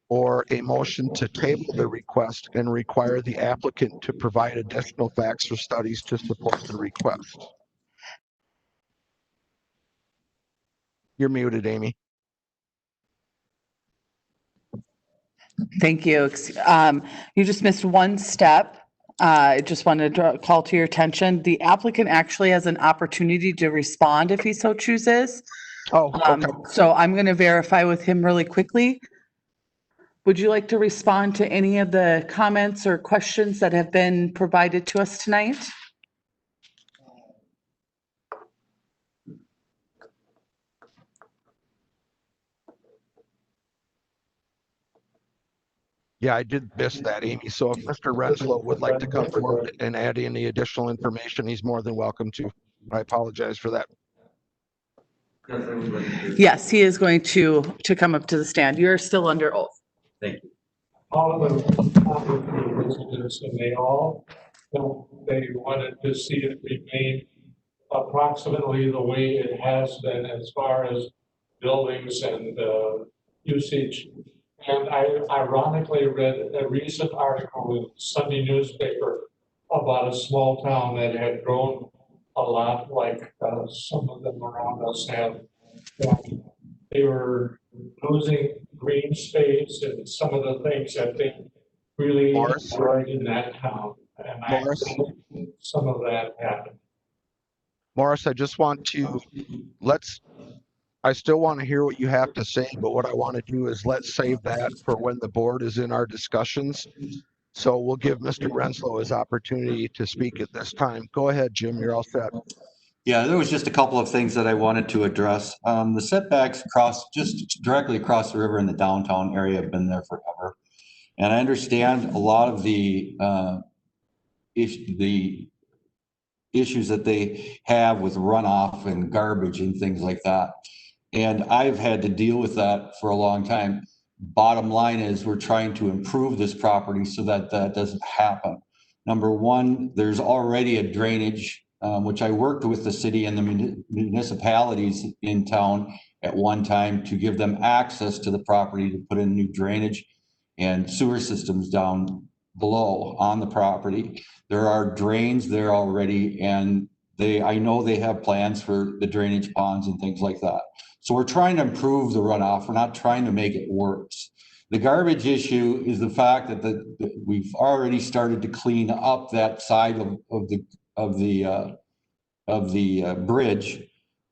S2: or a motion to table the request and require the applicant to provide additional facts or studies to support the request. You're muted, Amy.
S4: Thank you. You just missed one step. I just wanted to call to your attention. The applicant actually has an opportunity to respond if he so chooses.
S2: Oh, okay.
S4: So I'm going to verify with him really quickly. Would you like to respond to any of the comments or questions that have been provided to us tonight?
S2: Yeah, I did miss that, Amy. So if Mr. Renslow would like to come forward and add any additional information, he's more than welcome to. I apologize for that.
S4: Yes, he is going to come up to the stand. You're still under oath.
S3: Thank you.
S10: All of the residents, and they wanted to see it remain approximately the way it has been as far as buildings and usage. And I ironically read a recent article in the Sunday newspaper about a small town that had grown a lot like some of them around us have. And they were losing green space and some of the things that they really enjoyed in that town. And I think some of that happened.
S2: Morris, I just want to, I still want to hear what you have to say, but what I want to do is let's save that for when the board is in our discussions. So we'll give Mr. Renslow his opportunity to speak at this time. Go ahead, Jim, you're all set.
S5: Yeah, there was just a couple of things that I wanted to address. The setbacks just directly across the river in the downtown area have been there forever. And I understand a lot of the issues that they have with runoff and garbage and things like that. And I've had to deal with that for a long time. Bottom line is we're trying to improve this property so that that doesn't happen. Number one, there's already a drainage, which I worked with the city and the municipalities in town at one time to give them access to the property to put in new drainage and sewer systems down below on the property. There are drains there already, and I know they have plans for the drainage ponds and things like that. So we're trying to improve the runoff. We're not trying to make it worse. The garbage issue is the fact that we've already started to clean up that side of the bridge.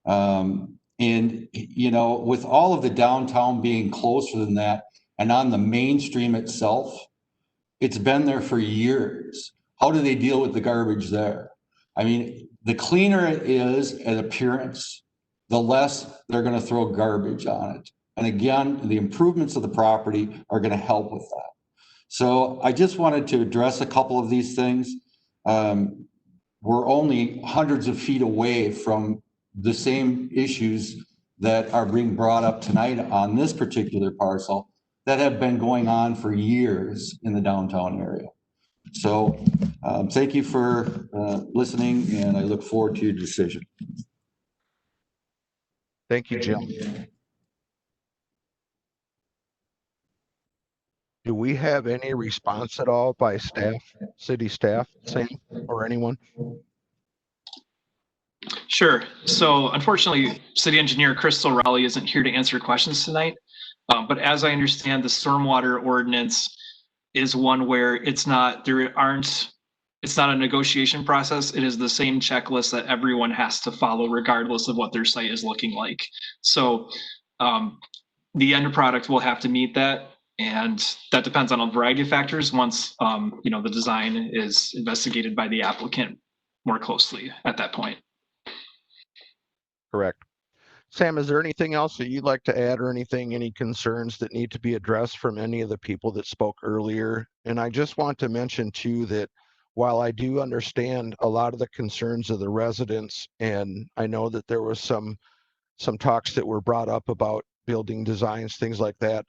S5: And you know, with all of the downtown being closer than that, and on the mainstream itself, it's been there for years. How do they deal with the garbage there? I mean, the cleaner it is an appearance, the less they're going to throw garbage on it. And again, the improvements of the property are going to help with that. So I just wanted to address a couple of these things. We're only hundreds of feet away from the same issues that are being brought up tonight on this particular parcel that have been going on for years in the downtown area. So thank you for listening, and I look forward to your decision.
S2: Thank you, Jim. Do we have any response at all by staff, city staff, Sam, or anyone?
S8: Sure. So unfortunately, City Engineer Crystal Rowley isn't here to answer questions tonight. But as I understand, the stormwater ordinance is one where it's not a negotiation process. It is the same checklist that everyone has to follow regardless of what their site is looking like. So the end product will have to meet that. And that depends on a variety of factors once, the design is investigated by the applicant more closely at that point.
S2: Correct. Sam, is there anything else that you'd like to add or any concerns that need to be addressed from any of the people that spoke earlier? And I just want to mention too that while I do understand a lot of the concerns of the residents, and I know that there was some talks that were brought up about building designs, things like that,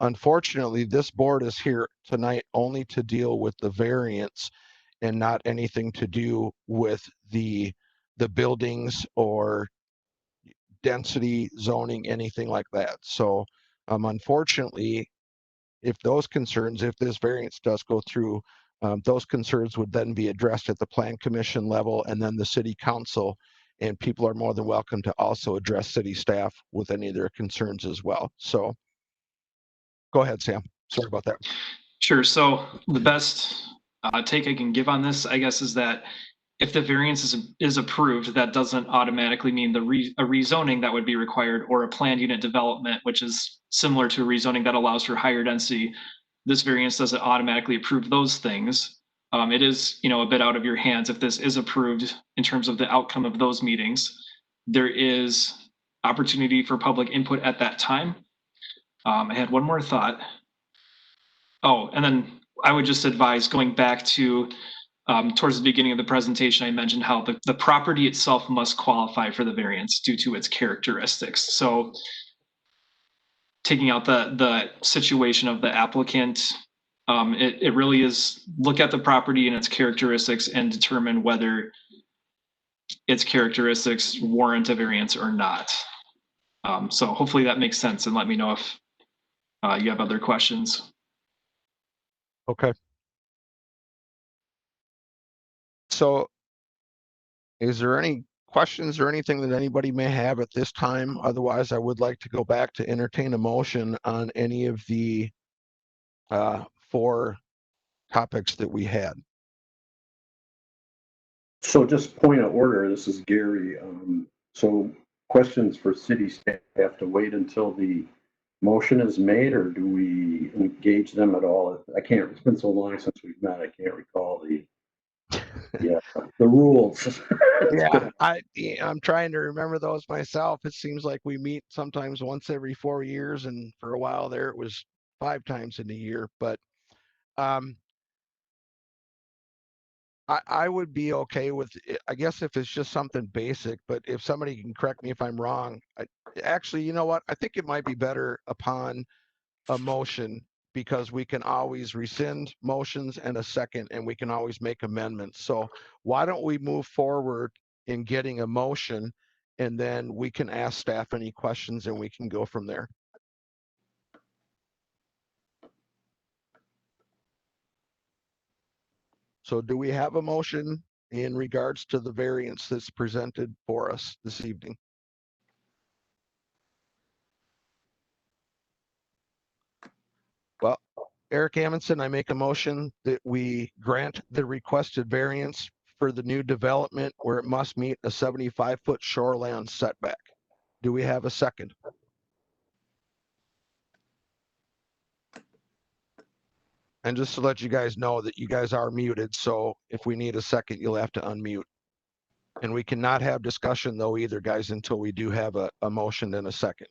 S2: unfortunately, this board is here tonight only to deal with the variance and not anything to do with the buildings or density zoning, anything like that. So unfortunately, if this variance does go through, those concerns would then be addressed at the plan commission level and then the city council, and people are more than welcome to also address city staff with any of their concerns as well. So go ahead, Sam. Sorry about that.
S8: Sure. So the best take I can give on this, I guess, is that if the variance is approved, that doesn't automatically mean a rezoning that would be required, or a planned unit development, which is similar to a rezoning that allows for higher density. This variance doesn't automatically approve those things. It is, a bit out of your hands if this is approved in terms of the outcome of those meetings. There is opportunity for public input at that time. I had one more thought. Oh, and then I would just advise going back to towards the beginning of the presentation, I mentioned how the property itself must qualify for the variance due to its characteristics. So taking out the situation of the applicant, it really is look at the property and its characteristics and determine whether its characteristics warrant a variance or not. So hopefully that makes sense, and let me know if you have other questions.
S2: Okay. So is there any questions or anything that anybody may have at this time? Otherwise, I would like to go back to entertain a motion on any of the 4 topics that we had.
S7: So just point of order, this is Gary. So questions for city staff have to wait until the motion is made, or do we engage them at all? I can't, it's been so long since we've met, I can't recall the rules.
S2: Yeah, I'm trying to remember those myself. It seems like we meet sometimes once every 4 years, and for a while there it was 5 times in a year. But I would be okay with it, I guess, if it's just something basic. But if somebody can correct me if I'm wrong, actually, you know what? I think it might be better upon a motion, because we can always rescind motions and a second, and we can always make amendments. So why don't we move forward in getting a motion, and then we can ask staff any questions and we can go from there. So do we have a motion in regards to the variance that's presented for us this evening? Well, Eric Amundson, I make a motion that we grant the requested variance for the new development where it must meet a 75-foot shoreline setback. Do we have a second? And just to let you guys know that you guys are muted, so if we need a second, you'll have to unmute. And we cannot have discussion though either, guys, until we do have a motion and a second.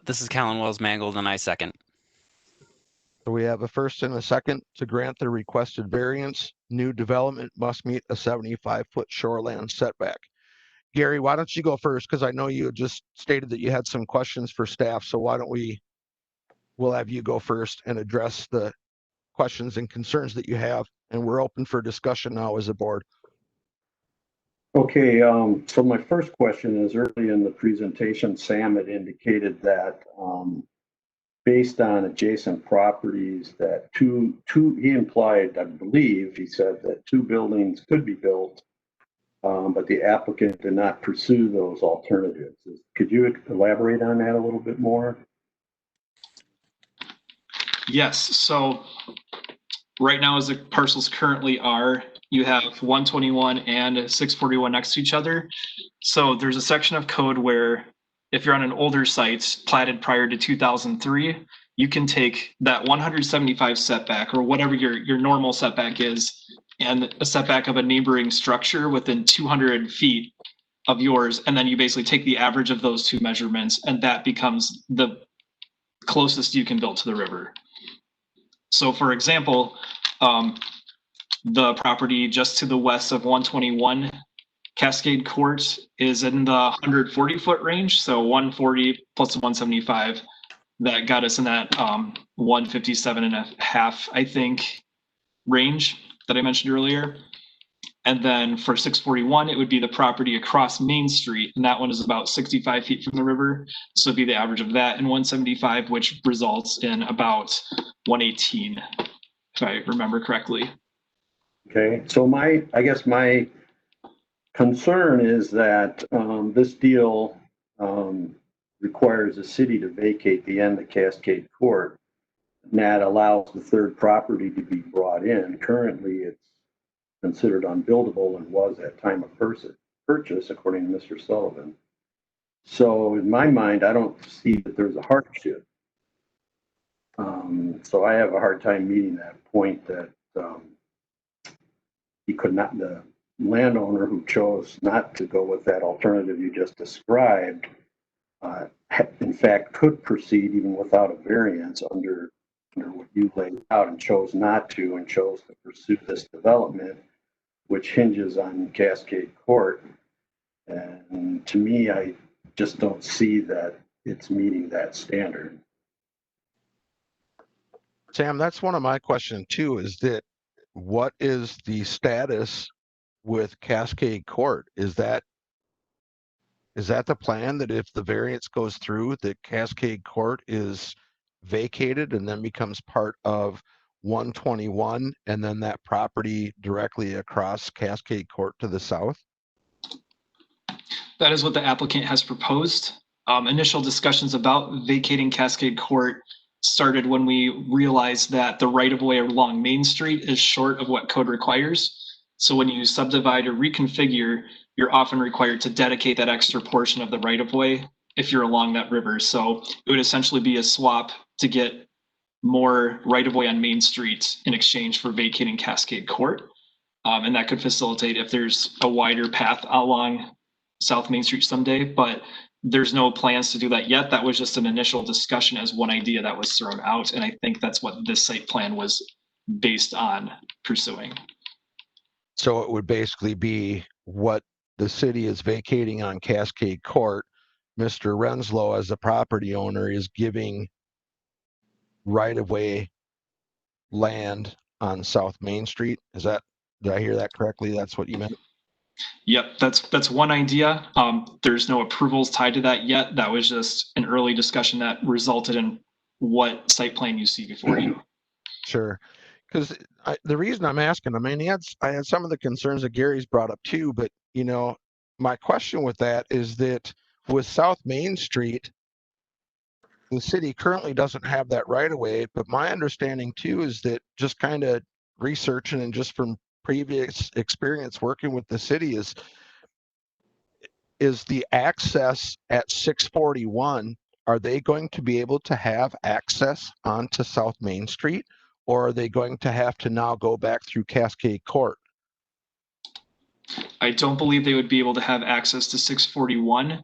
S6: This is Callan Wells Mangold, and I second.
S2: So we have a first and a second to grant the requested variance. New development must meet a 75-foot shoreline setback. Gary, why don't you go first? Because I know you just stated that you had some questions for staff. So why don't we'll have you go first and address the questions and concerns that you have. And we're open for discussion now as a board.
S7: Okay, so my first question is, early in the presentation, Sam had indicated that based on adjacent properties that he implied, I believe, he said that 2 buildings could be built, but the applicant did not pursue those alternatives. Could you elaborate on that a little bit more?
S8: Yes, so right now as the parcels currently are, you have 121 and 641 next to each other. So there's a section of code where if you're on an older site platted prior to 2003, you can take that 175 setback or whatever your normal setback is and a setback of a neighboring structure within 200 feet of yours. And then you basically take the average of those two measurements and that becomes the closest you can build to the river. So for example, the property just to the west of 121 Cascade Court is in the 140 foot range. So 140 plus 175, that got us in that 157 and a half, I think, range that I mentioned earlier. And then for 641, it would be the property across Main Street. And that one is about 65 feet from the river. So it'd be the average of that and 175, which results in about 118, if I remember correctly.
S7: Okay, so I guess my concern is that this deal requires the city to vacate the end of Cascade Court. And that allows the third property to be brought in. Currently, it's considered unbuildable and was at time of purchase, according to Mr. Sullivan. So in my mind, I don't see that there's a hardship. So I have a hard time meeting that point that he could not, the landowner who chose not to go with that alternative you just described, in fact, could proceed even without a variance under what you laid out and chose not to and chose to pursue this development, which hinges on Cascade Court. And to me, I just don't see that it's meeting that standard.
S2: Sam, that's one of my questions too, is that what is the status with Cascade Court? Is that the plan that if the variance goes through, that Cascade Court is vacated and then becomes part of 121 and then that property directly across Cascade Court to the south?
S8: That is what the applicant has proposed. Initial discussions about vacating Cascade Court started when we realized that the right-of-way along Main Street is short of what code requires. So when you subdivide or reconfigure, you're often required to dedicate that extra portion of the right-of-way if you're along that river. So it would essentially be a swap to get more right-of-way on Main Street in exchange for vacating Cascade Court. And that could facilitate if there's a wider path along South Main Street someday, but there's no plans to do that yet. That was just an initial discussion as one idea that was thrown out. And I think that's what this site plan was based on pursuing.
S2: So it would basically be what the city is vacating on Cascade Court. Mr. Renslow, as the property owner, is giving right-of-way land on South Main Street. Did I hear that correctly? That's what you meant?
S8: Yep, that's one idea. There's no approvals tied to that yet. That was just an early discussion that resulted in what site plan you see before you.
S2: Sure. Because the reason I'm asking, I mean, I had some of the concerns that Gary's brought up too, but you know, my question with that is that with South Main Street, the city currently doesn't have that right of way, but my understanding too is that just kind of researching and just from previous experience working with the city is the access at 641, are they going to be able to have access onto South Main Street, or are they going to have to now go back through Cascade Court?
S8: I don't believe they would be able to have access to 641.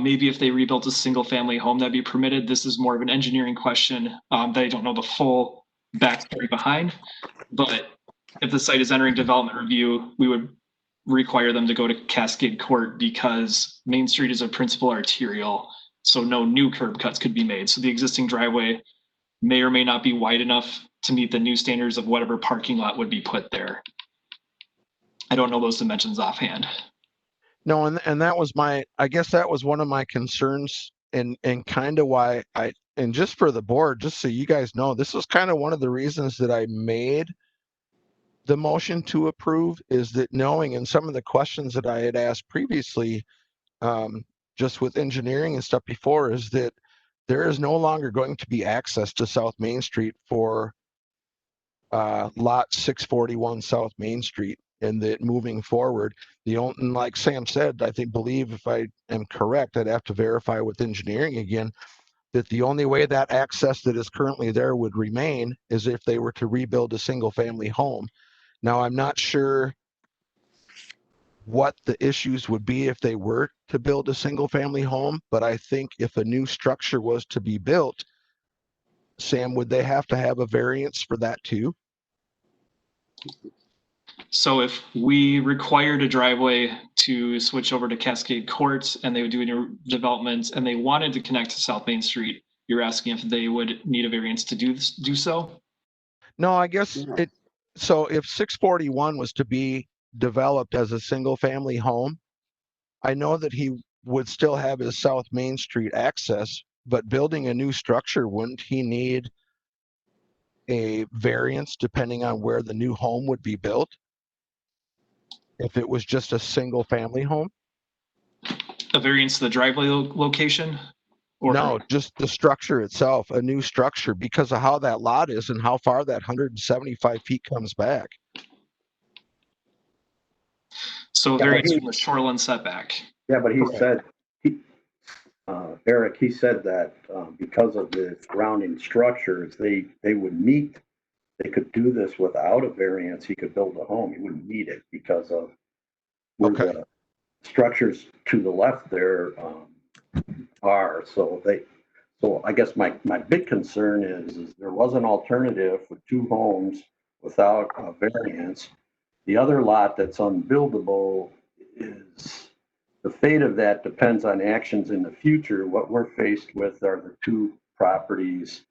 S8: Maybe if they rebuilt a single family home, that'd be permitted. This is more of an engineering question that I don't know the full backstory behind, but if the site is entering development review, we would require them to go to Cascade Court because Main Street is a principal arterial, so no new curb cuts could be made. So the existing driveway may or may not be wide enough to meet the new standards of whatever parking lot would be put there. I don't know those dimensions offhand.
S2: No, and that was I guess that was one of my concerns and kind of why and just for the board, just so you guys know, this was kind of one of the reasons that I made the motion to approve, is that knowing in some of the questions that I had asked previously, just with engineering and stuff before, is that there is no longer going to be access to South Main Street for lot 641 South Main Street, and that moving forward, and like Sam said, I believe if I am correct, I'd have to verify with engineering again, that the only way that access that is currently there would remain is if they were to rebuild a single family home. Now, I'm not sure what the issues would be if they were to build a single family home, but I think if a new structure was to be built, Sam, would they have to have a variance for that too?
S8: So if we required a driveway to switch over to Cascade Court and they would do new developments and they wanted to connect to South Main Street, you're asking if they would need a variance to do so?
S2: No, I guess so if 641 was to be developed as a single family home, I know that he would still have his South Main Street access, but building a new structure, wouldn't he need a variance depending on where the new home would be built? If it was just a single family home?
S8: A variance to the driveway location? Or
S2: No, just the structure itself, a new structure, because of how that lot is and how far that 175 feet comes back.
S8: so a variance from the shoreline setback.
S7: Yeah, but he
S2: Correct.
S7: said, Eric, he said that because of the surrounding structures, they would meet, they could do this without a variance. He could build a home. He wouldn't need it because of where the structures to the left there are. So I guess my big concern is there was an alternative for two homes without a variance. The other lot that's unbuildable is, the fate of that depends on actions in the future. What we're faced with are the two properties.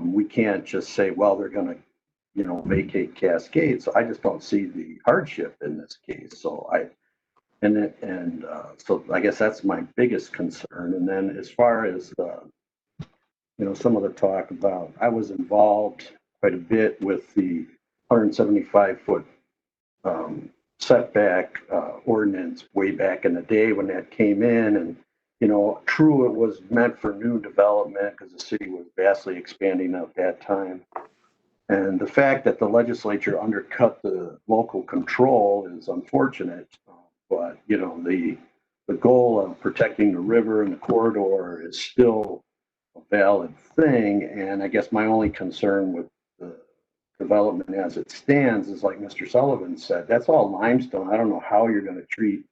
S7: We can't just say, well, they're going to, vacate Cascade. So I just don't see the hardship in this case. So so I guess that's my biggest concern. And then as far as some of the talk about, I was involved quite a bit with the 175-foot setback ordinance way back in the day when that came in. And, true, it was meant for new development because the city was vastly expanding at that time. And the fact that the legislature undercut the local control is unfortunate. But, the goal of protecting the river and the corridor is still a valid thing. And I guess my only concern with the development as it stands is, like Mr. Sullivan said, that's all limestone. I don't know how you're going to treat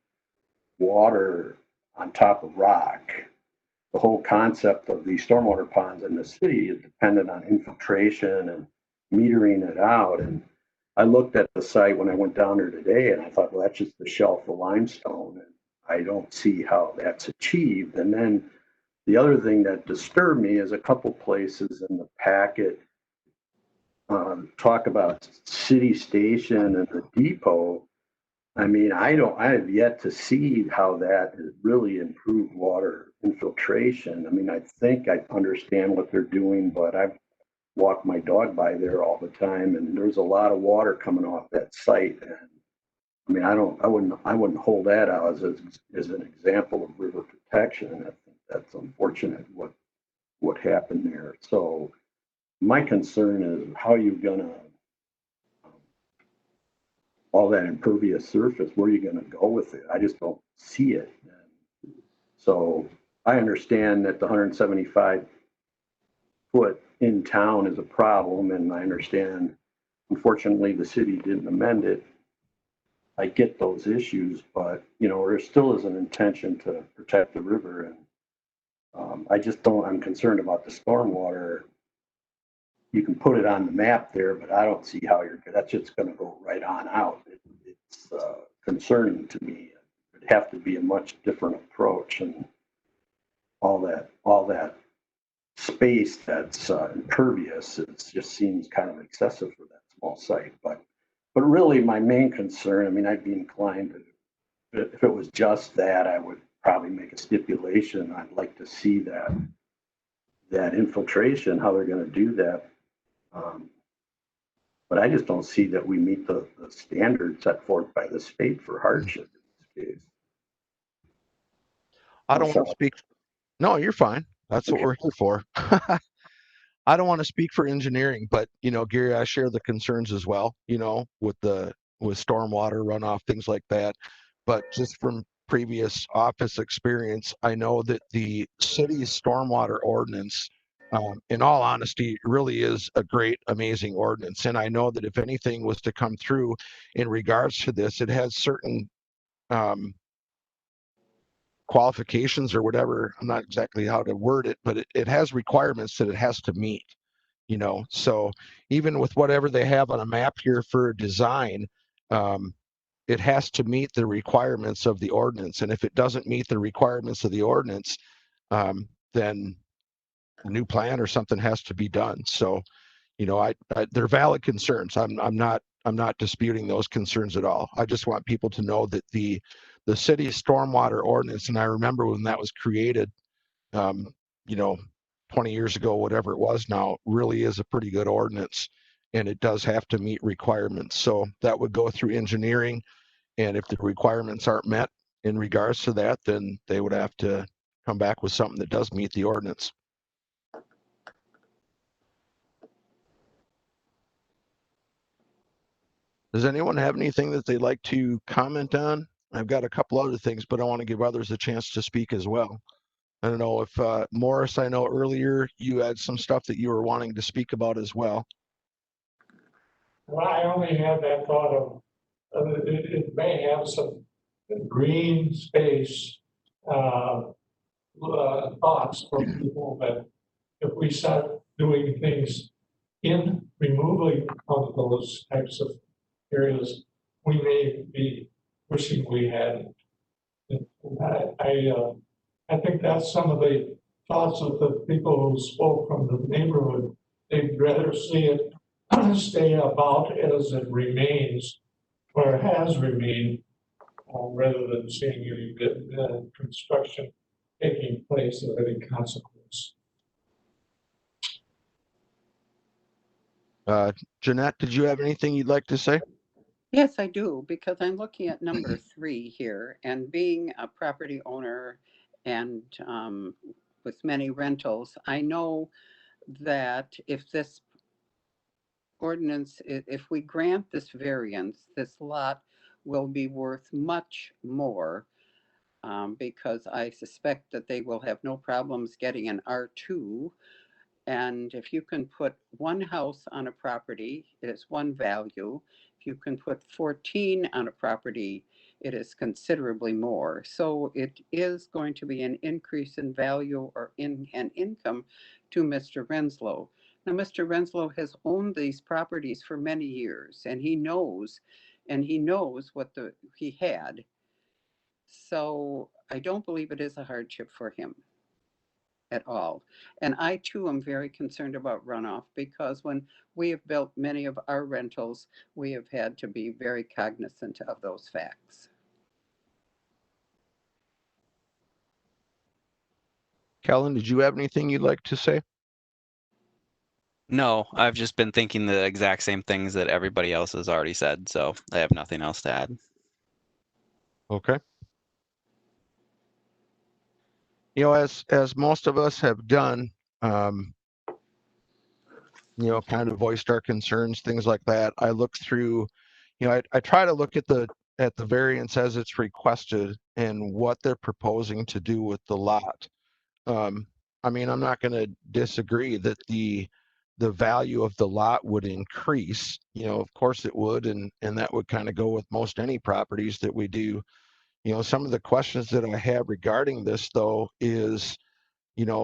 S7: water on top of rock. The whole concept of these stormwater ponds in the city is dependent on infiltration and metering it out. And I looked at the site when I went down there today and I thought, well, that's just the shelf of limestone. And I don't see how that's achieved. And then the other thing that disturbed me is a couple places in the packet talk about city station and the depot. I mean, I have yet to see how that has really improved water infiltration. I mean, I think I understand what they're doing, but I've walked my dog by there all the time and there's a lot of water coming off that site. And I mean, I wouldn't hold that out as an example of river protection. I think that's unfortunate what happened there. So my concern is how you're gonna, all that impervious surface, where are you gonna go with it? I just don't see it. So I understand that the 175 foot in town is a problem, and I understand, unfortunately, the city didn't amend it. I get those issues, but there still is an intention to protect the river, and I'm concerned about the stormwater. You can put it on the map there, but I don't see how that's just going to go right on out. It's concerning to me. It'd have to be a much different approach, and all that space that's impervious, it just seems kind of excessive for that small site. But really, my main concern, I mean, I'd be inclined to, if it was just that, I would probably make a stipulation. I'd like to see that infiltration, how they're going to do that. But I just don't see that we meet the standards set forth by the state for hardship in this case.
S2: I don't want to speak. No, you're fine. That's what we're here for. I don't want to speak for engineering, but Gary, I share the concerns as well, with stormwater runoff, things like that. But just from previous office experience, I know that the city's stormwater ordinance, in all honesty, really is a great, amazing ordinance. And I know that if anything was to come through in regards to this, it has certain qualifications or whatever. I'm not exactly how to word it, but it has requirements that it has to meet. So even with whatever they have on a map here for design, it has to meet the requirements of the ordinance. And if it doesn't meet the requirements of the ordinance, then a new plan or something has to be done. So, they're valid concerns. I'm not disputing those concerns at all. I just want people to know that the city's stormwater ordinance, and I remember when that was created, 20 years ago, whatever it was now, really is a pretty good ordinance, and it does have to meet requirements. So that would go through engineering, and if the requirements aren't met in regards to that, then they would have to come back with something that does meet the ordinance. Does anyone have anything that they'd like to comment on? I've got a couple other things, but I want to give others a chance to speak as well. I don't know if Morris, I know earlier you had some stuff that you were wanting to speak about as well.
S10: Well, I only had that thought of, it may have some green space thoughts for people that if we start doing things in removing of those types of areas, we may be wishing we had. I think that's some of the thoughts of the people who spoke from the neighborhood. They'd rather see it stay about as it remains, or it has remained, rather than seeing any construction taking place of any consequence.
S2: Jeanette, did you have anything you'd like to say?
S9: Yes, I do, because I'm looking at number 3 here, and being a property owner and with many rentals, I know that if this ordinance, if we grant this variance, this lot will be worth much more, because I suspect that they will have no problems getting an R2. And if you can put one house on a property, it is one value. If you can put 14 on a property, it is considerably more. So it is going to be an increase in value or in an income to Mr. Renslow. Now, Mr. Renslow has owned these properties for many years, and he knows what he had. So I don't believe it is a hardship for him at all. And I too am very concerned about runoff, because when we have built many of our rentals, we have had to be very cognizant of those facts.
S2: Kellen, did you have anything you'd like to say?
S6: No, I've just been thinking the exact same things that everybody else has already said, so I have nothing else to add.
S2: Okay. As most of us have done, kind of voiced our concerns, things like that. I look through, I try to look at the variance as it's requested and what they're proposing to do with the lot. I'm not going to disagree that the value of the lot would increase. Of course it would, and that would kind of go with most any properties that we do. Some of the questions that I have regarding this, though, is,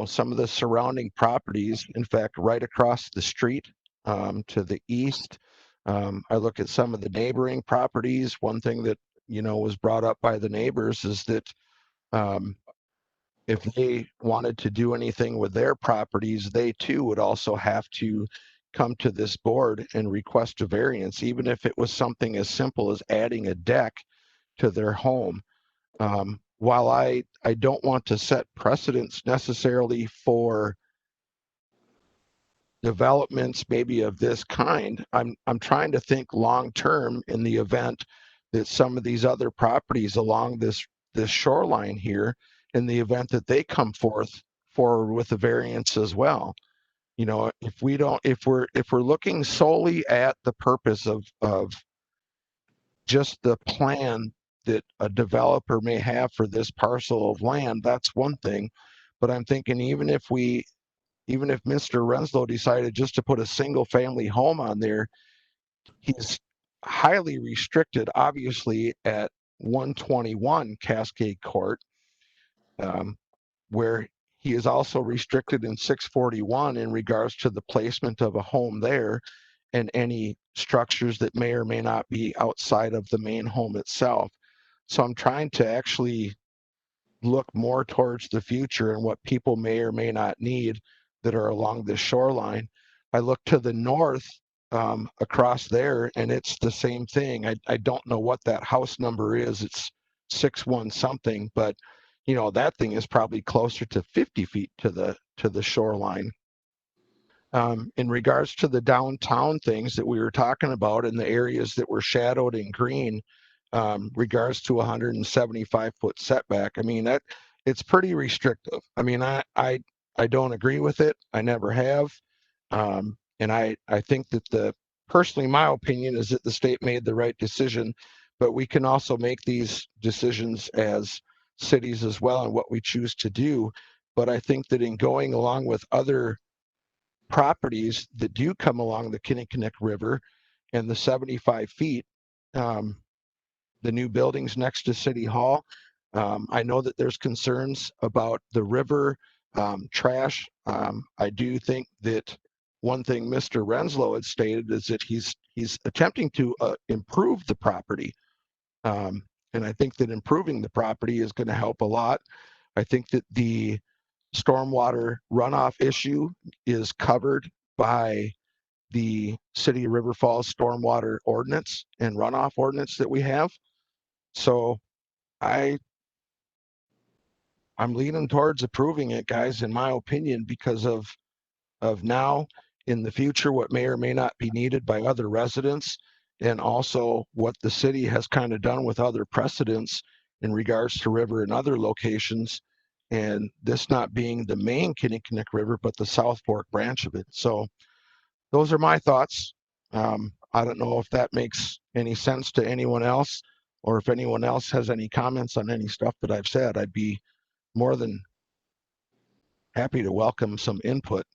S2: some of the surrounding properties, in fact, right across the street to the east. I look at some of the neighboring properties. One thing that, was brought up by the neighbors is that if they wanted to do anything with their properties, they too would also have to come to this board and request a variance, even if it was something as simple as adding a deck to their home. While I don't want to set precedents necessarily for developments maybe of this kind, I'm trying to think long term in the event that some of these other properties along this shoreline here, in the event that they come forward with a variance as well. You know, if we're looking solely at the purpose of just the plan that a developer may have for this parcel of land, that's one thing. But I'm thinking even if Mr. Renslow decided just to put a single family home on there, he's highly restricted, obviously, at 121 Cascade Court, where he is also restricted in 641 in regards to the placement of a home there and any structures that may or may not be outside of the main home itself. So I'm trying to actually look more towards the future and what people may or may not need that are along the shoreline. I look to the north across there, and it's the same thing. I don't know what that house number is. It's 61 something, but you know, that thing is probably closer to 50 feet to the shoreline. In regards to the downtown things that we were talking about and the areas that were shadowed in green, regards to 175-foot setback, I mean, that it's pretty restrictive. I mean, I don't agree with it. I never have. And I think that personally, my opinion is that the state made the right decision, but we can also make these decisions as cities as well and what we choose to do. But I think that in going along with other properties that do come along the Kinnickinnic River and the 75 feet, the new buildings next to City Hall, I know that there's concerns about the river trash. I do think that one thing Mr. Renslow had stated is that he's attempting to improve the property. And I think that improving the property is going to help a lot. I think that the stormwater runoff issue is covered by the City of River Falls stormwater ordinance and runoff ordinance that we have. So I'm leaning towards approving it, guys, in my opinion, because of now, in the future, what may or may not be needed by other residents, and also what the city has kind of done with other precedents in regards to river and other locations, and this not being the main Kinnickinnic River, but the South Fork branch of it. So those are my thoughts. I don't know if that makes any sense to anyone else, or if anyone else has any comments on any stuff that I've said. I'd be more than happy to welcome some input.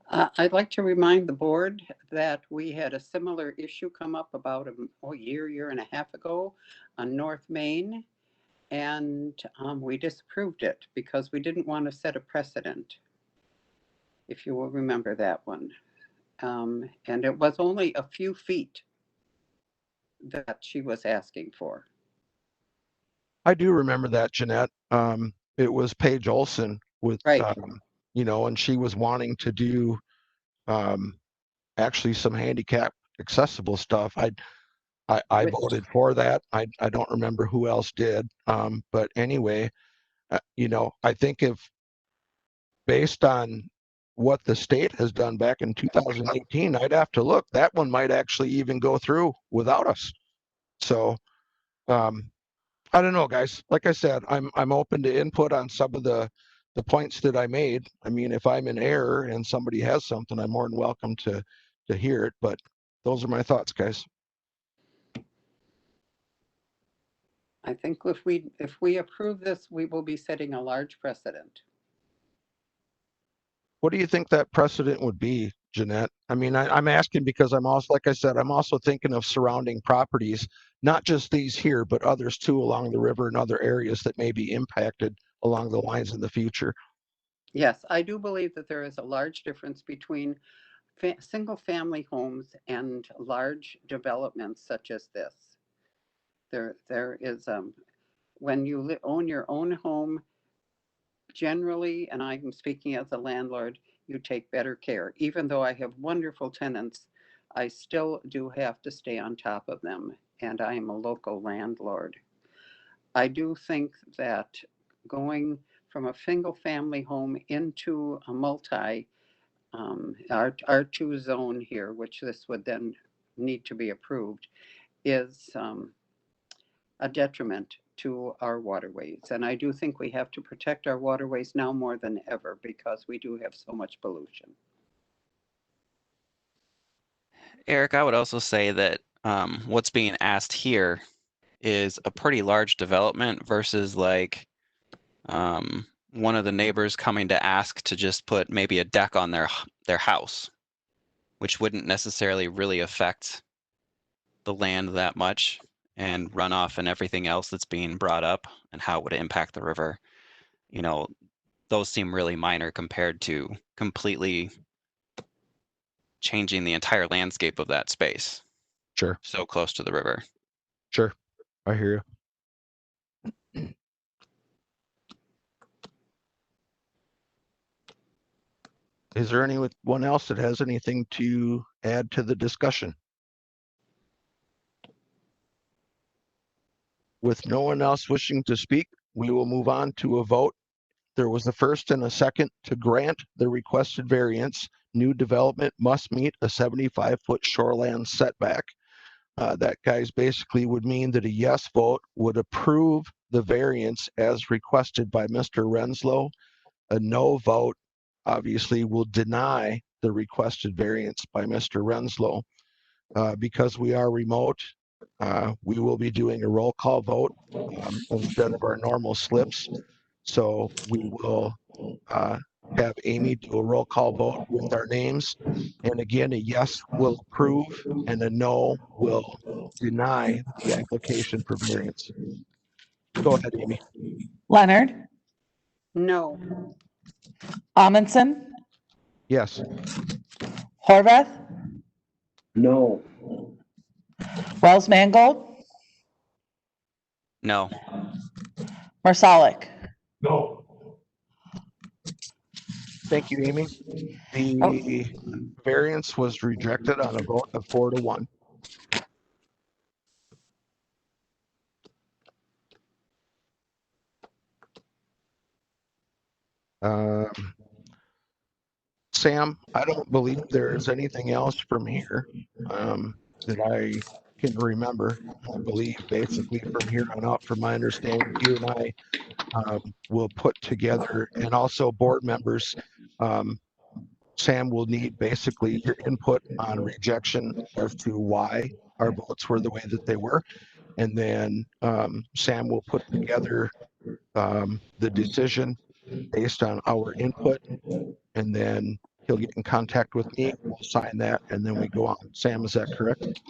S9: I'd like to remind the board that we had a similar issue come up about a year and a half ago on North Main, and we disapproved it because we didn't want to set a precedent, if you will remember that one. And it was only a few feet that she was asking for.
S2: I do remember that, Jeanette. It was Paige Olson with,
S9: right.
S2: You know, and she was wanting to do actually some handicap accessible stuff. I voted for that. I don't remember who else did. But anyway, you know, I think if based on what the state has done back in 2018, I'd have to look. That one might actually even go through without us. So I don't know, guys. Like I said, I'm open to input on some of the points that I made. I mean, if I'm in error and somebody has something, I'm more than welcome to hear it. But those are my thoughts, guys.
S9: I think if we approve this, we will be setting a large precedent.
S2: What do you think that precedent would be, Jeanette? I mean, I'm asking because I'm also, like I said, I'm also thinking of surrounding properties, not just these here, but others too along the river and other areas that may be impacted along the lines in the future.
S9: Yes, I do believe that there is a large difference between single family homes and large developments such as this. There is, when you own your own home, generally, and I'm speaking as a landlord, you take better care. Even though I have wonderful tenants, I still do have to stay on top of them, and I am a local landlord. I do think that going from a single family home into a multi R2 zone here, which this would then need to be approved, is a detriment to our waterways. And I do think we have to protect our waterways now more than ever because we do have so much pollution.
S6: Eric, I would also say that what's being asked here is a pretty large development versus like one of the neighbors coming to ask to just put maybe a deck on their house, which wouldn't necessarily really affect the land that much, and runoff and everything else that's being brought up and how it would impact the river. You know, those seem really minor compared to completely changing the entire landscape of that space.
S2: Sure.
S6: So close to the river.
S2: Sure. I hear you. Is there anyone else that has anything to add to the discussion? With no one else wishing to speak, we will move on to a vote. There was a first and a second to grant the requested variance. New development must meet a 75-foot shoreline setback. That, guys, basically would mean that a yes vote would approve the variance as requested by Mr. Renslow. A no vote obviously will deny the requested variance by Mr. Renslow. Because we are remote, we will be doing a roll call vote instead of our normal slips. So we will have Amy do a roll call vote with our names. And again, a yes will approve and a no will deny the application for variance. Go ahead, Amy.
S4: Leonard,
S9: No.
S4: Amundson,
S2: Yes.
S4: Horvath,
S7: No.
S4: Wells Mangold,
S6: No.
S4: Marsalic.
S10: No.
S2: Thank you, Amy. The variance was rejected on a vote of 4-1. Sam, I don't believe there's anything else from here that I can remember. I believe basically from here on out, from my understanding, you and I will put together, and also board members, Sam will need basically your input on rejection as to why our votes were the way that they were. And then Sam will put together the decision based on our input, and then he'll get in contact with me, we'll sign that, and then we go on. Sam, is that correct?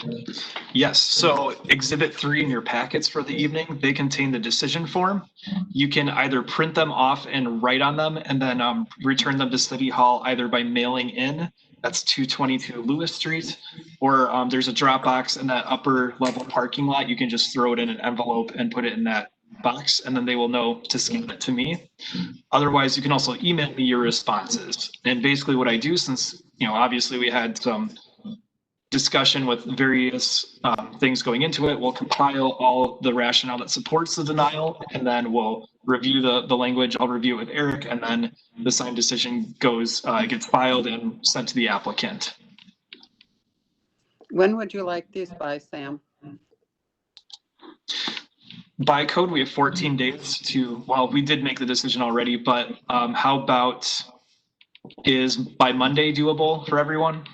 S8: Yes, so Exhibit 3 in your packets for the evening, they contain the decision form. You can either print them off and write on them and then return them to City Hall either by mailing in, that's 222 Lewis Street, or there's a drop box in that upper level parking lot. You can just throw it in an envelope and put it in that box, and then they will know to scan it to me. Otherwise, you can also email me your responses. And basically what I do, since, obviously we had some discussion with various things going into it, we'll compile all the rationale that supports the denial, and then we'll review the language. I'll review it with Eric, and then the signed decision gets filed and sent to the applicant.
S9: When would you like these by, Sam?
S8: By code, we have 14 days to, well, we did make the decision already, but how about, is by Monday doable for everyone?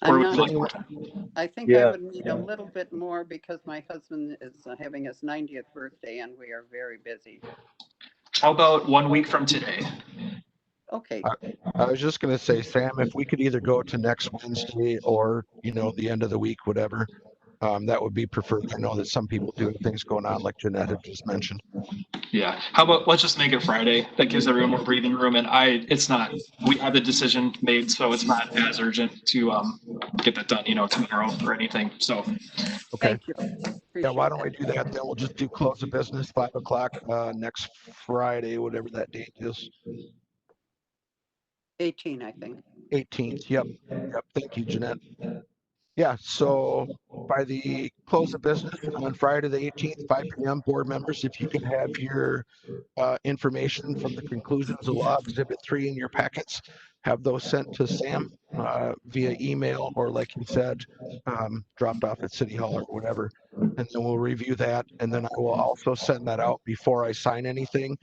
S8: Or would you like more time?
S9: I think I would need a little bit more because my husband is having his 90th birthday and we are very busy.
S8: How about 1 week from today?
S9: Okay.
S2: I was just going to say, Sam, if we could either go to next Wednesday or, the end of the week, whatever, that would be preferred. I know that some people do have things going on, like Jeanette had just mentioned.
S8: Yeah. How about, let's just make it Friday. That gives everyone more breathing room. And we have the decision made, so it's not as urgent to get that done, tomorrow or anything. So.
S2: Okay.
S9: Thank you.
S2: Yeah, why don't we do that then? We'll just do close of business 5 o'clock next Friday, whatever that date is.
S9: 18, I think.
S2: 18th. Yep. Thank you, Jeanette. Yeah. So by the close of business on Friday, the 18th, 5 p.m., board members, if you can have your information from the conclusions of law exhibit 3 in your packets, have those sent to Sam via email, or like he said, dropped off at City Hall or whatever. And then we'll review that. And then I will also send that out before I sign anything.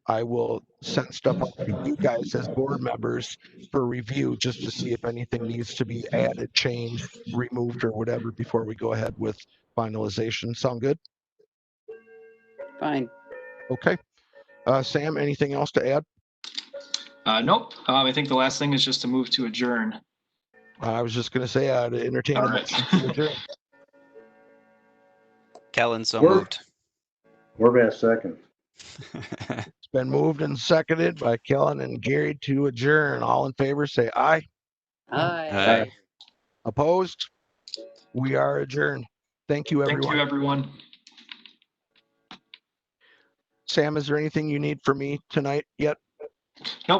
S2: I will send stuff out to you guys as board members for review, just to see if anything needs to be added, changed, removed, or whatever before we go ahead with finalization. Sound good?
S9: Fine.
S2: Okay. Sam, anything else to add?
S8: Nope. I think the last thing is just to move to adjourn.
S2: I was just going to say I'd entertain
S8: All
S2: a
S8: right.
S2: motion to adjourn.
S6: Kellen, so
S7: Word.
S6: moved.
S7: Horvath second.
S2: It's been moved and seconded by Kellen and Gary to adjourn. All in favor, say aye.
S9: Aye.
S6: Aye.
S2: Opposed? We are adjourned. Thank you,
S8: Thank
S2: everyone.
S8: you, everyone.
S2: Sam, is there anything you need from me tonight yet?
S8: Nope.